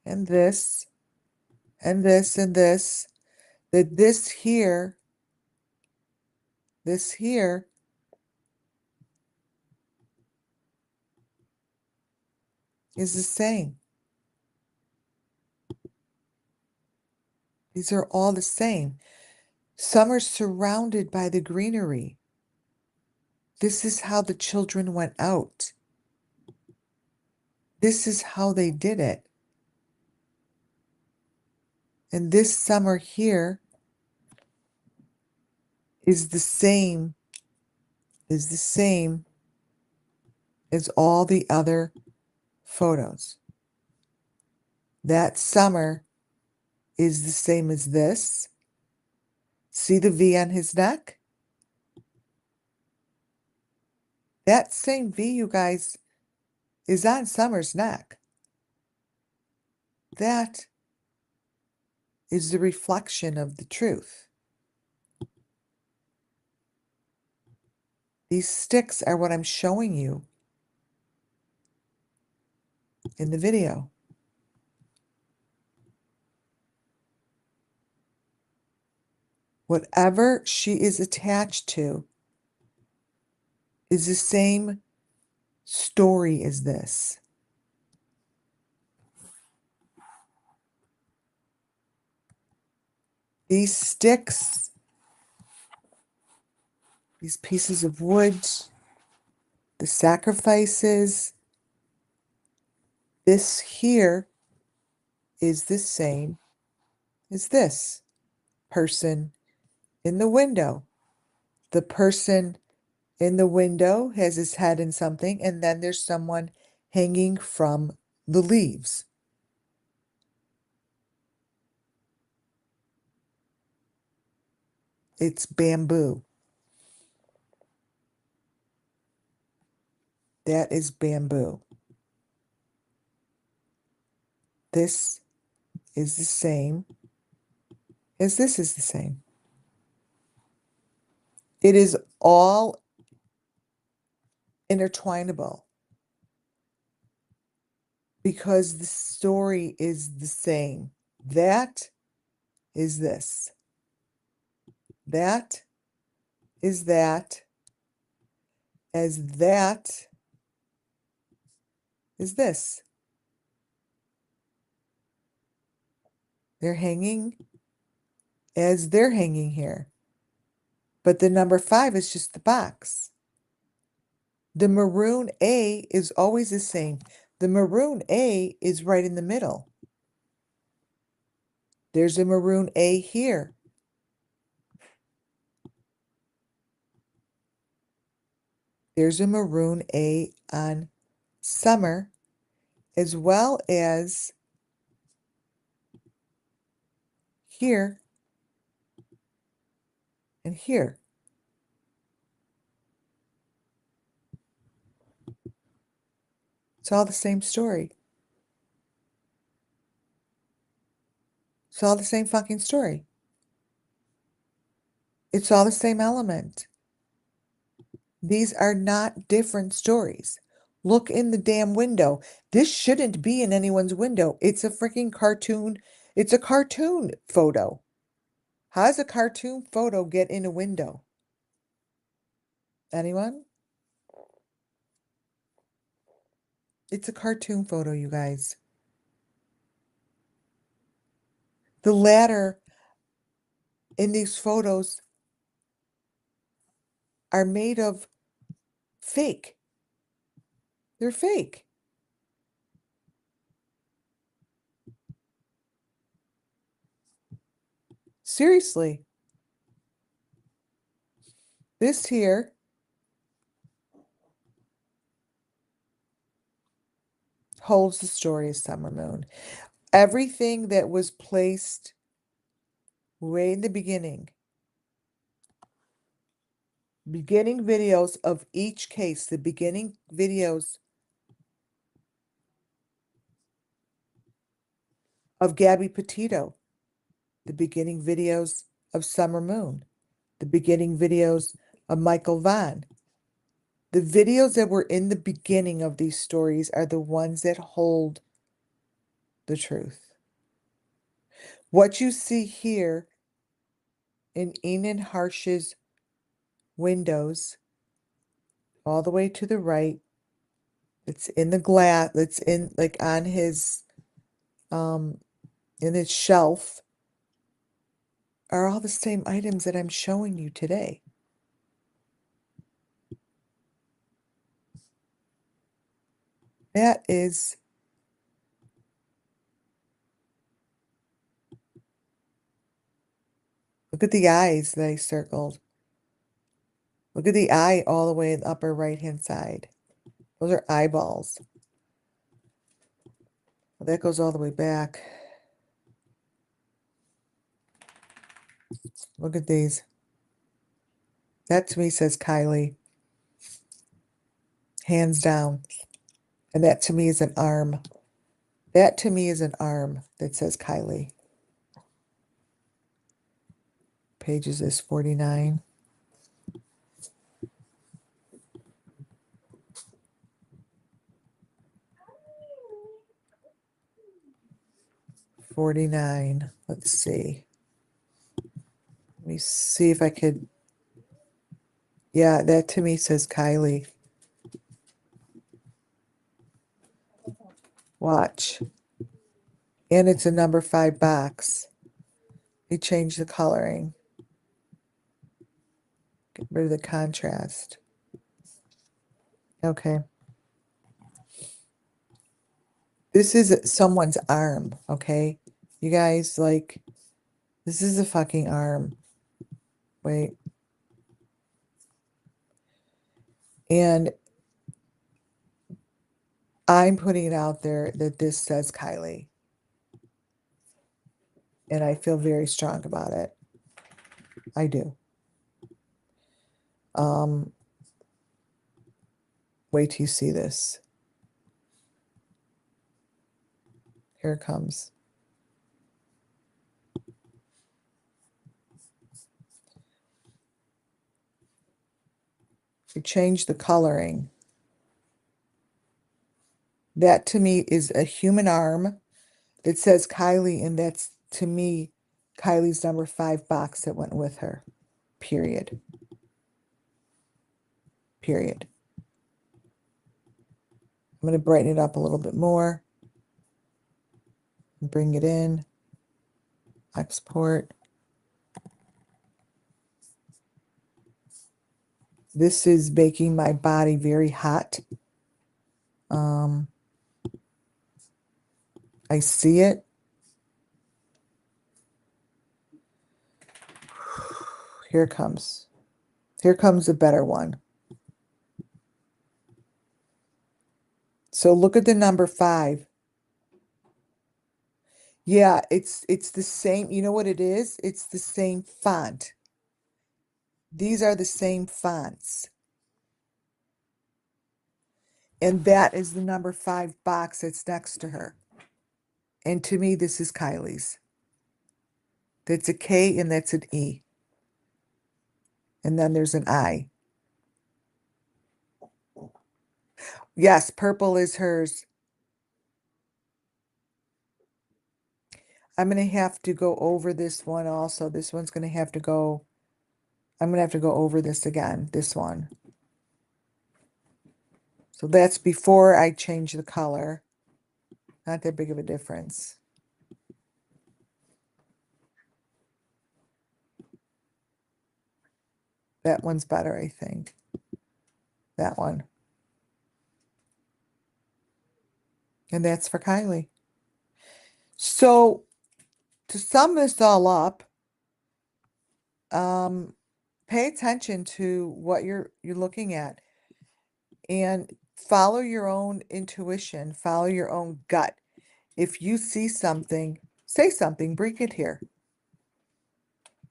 and this, and this, and that this here is the same. These are all the same. Some are surrounded by the greenery. This is how the children went out. This is how they did it. And this summer here is the same, is the same as all the other photos. That summer is the same as this. See the V on his neck? That same V, you guys, is on Summer's neck. That is the reflection of the truth. These sticks are what I'm showing you in the video. Whatever she is attached to is the same story as this. These sticks, these pieces of wood, the sacrifices, this here is the same as this person in the window. The person in the window has his head in something, and then there's someone hanging from the leaves. It's bamboo. That is bamboo. This is the same as this is the same. It is all intertwinable because the story is the same. That is this. That is that, as that is this. They're hanging as they're hanging here. But the number 5 is just the box. The maroon A is always the same. The maroon A is right in the middle. There's a maroon A here. There's a maroon A on Summer, as well as here and here. It's all the same story. It's all the same fucking story. It's all the same element. These are not different stories. Look in the damn window. This shouldn't be in anyone's window. It's a freaking cartoon. It's a cartoon photo. How does a cartoon photo get in a window? Anyone? It's a cartoon photo, you guys. The ladder in these photos are made of fake. They're fake. Seriously. This here holds the story of Summer Moon. Everything that was placed way in the beginning Beginning videos of each case, the beginning videos of Gabby Petito, the beginning videos of Summer Moon, the beginning videos of Michael Vaughn. The videos that were in the beginning of these stories are the ones that hold the truth. What you see here in Enan Harsh's windows, all the way to the right, it's in the glass, it's in like on his in his shelf, are all the same items that I'm showing you today. That is, look at the eyes that I circled. Look at the eye all the way in the upper right-hand side. Those are eyeballs. Well, that goes all the way back. Look at these. That to me says Kylie. Hands down. And that to me is an arm. That to me is an arm that says Kylie. Pages is 49. 49. Let's see. Let me see if I could. Yeah, that to me says Kylie. Watch. And it's a number 5 box. They changed the coloring. Get rid of the contrast. Okay. This is someone's arm, okay? You guys, like, this is a fucking arm. Wait. And I'm putting it out there that this says Kylie. And I feel very strong about it. I do. Wait till you see this. Here it comes. We changed the coloring. That to me is a human arm that says Kylie, and that's to me Kylie's number 5 box that went with her. Period. Period. I'm going to brighten it up a little bit more. Bring it in. Export. This is making my body very hot. I see it. Here it comes. Here comes a better one. So look at the number 5. Yeah, it's the same. You know what it is? It's the same font. These are the same fonts. And that is the number 5 box that's next to her. And to me, this is Kylie's. That's a K and that's an E. And then there's an I. Yes, purple is hers. I'm going to have to go over this one also. This one's going to have to go, I'm going to have to go over this again, this one. So that's before I change the color. Not that big of a difference. That one's better, I think. That one. And that's for Kylie. So to sum this all up, pay attention to what you're looking at and follow your own intuition, follow your own gut. If you see something, say something, bring it here.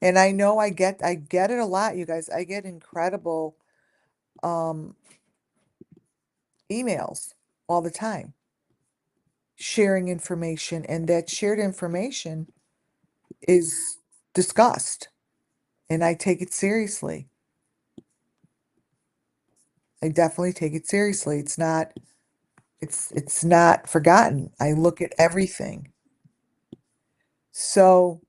And I know I get it a lot, you guys. I get incredible um emails all the time sharing information, and that shared information is discussed, and I take it seriously. I definitely take it seriously. It's not forgotten. I look at everything. So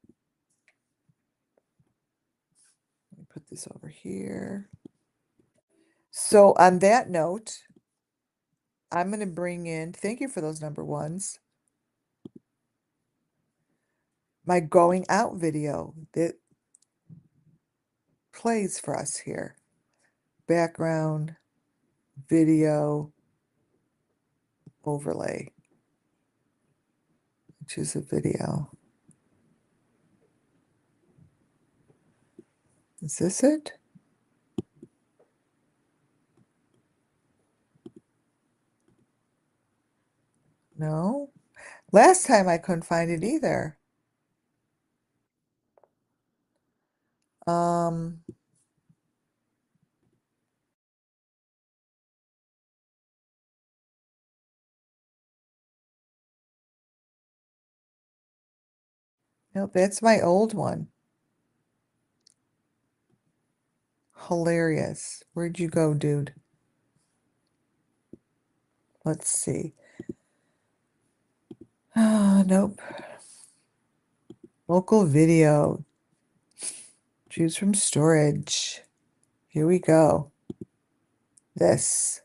let me put this over here. So on that note, I'm going to bring in, thank you for those number ones, my going out video that plays for us here. Background video overlay. Choose a video. Is this it? No. Last time I couldn't find it either. Um, nope, that's my old one. Hilarious. Where'd you go, dude? Let's see. Ah, nope. Local video. Choose from storage. Here we go. This.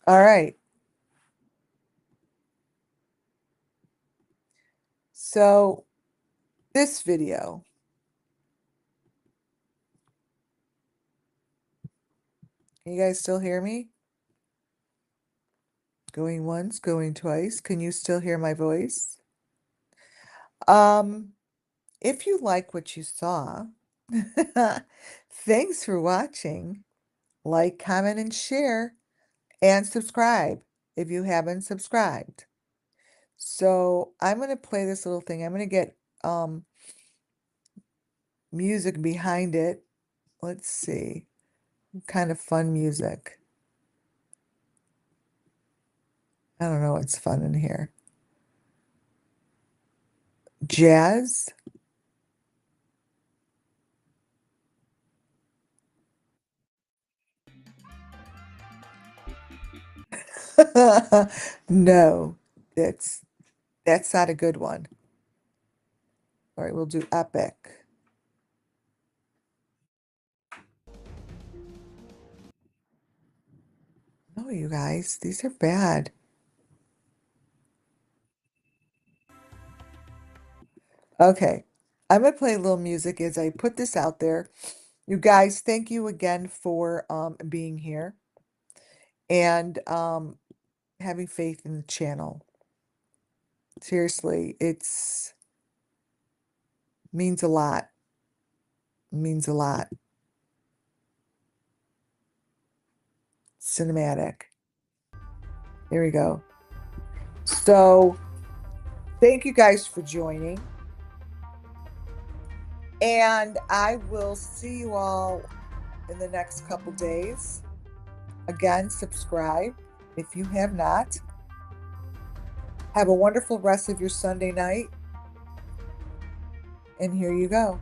All right. So this video, can you guys still hear me? Going once, going twice. Can you still hear my voice? Um, if you like what you saw, thanks for watching. Like, comment, and share, and subscribe if you haven't subscribed. So I'm going to play this little thing. I'm going to get music behind it. Let's see. Kind of fun music. I don't know what's fun in here. Jazz? No, that's not a good one. All right, we'll do epic. No, you guys, these are bad. Okay, I'm gonna play a little music as I put this out there. You guys, thank you again for being here and having faith in the channel. Seriously, it's means a lot. Means a lot. Cinematic. Here we go. So, thank you guys for joining. And I will see you all in the next couple days. Again, subscribe if you have not. Have a wonderful rest of your Sunday night. And here you go.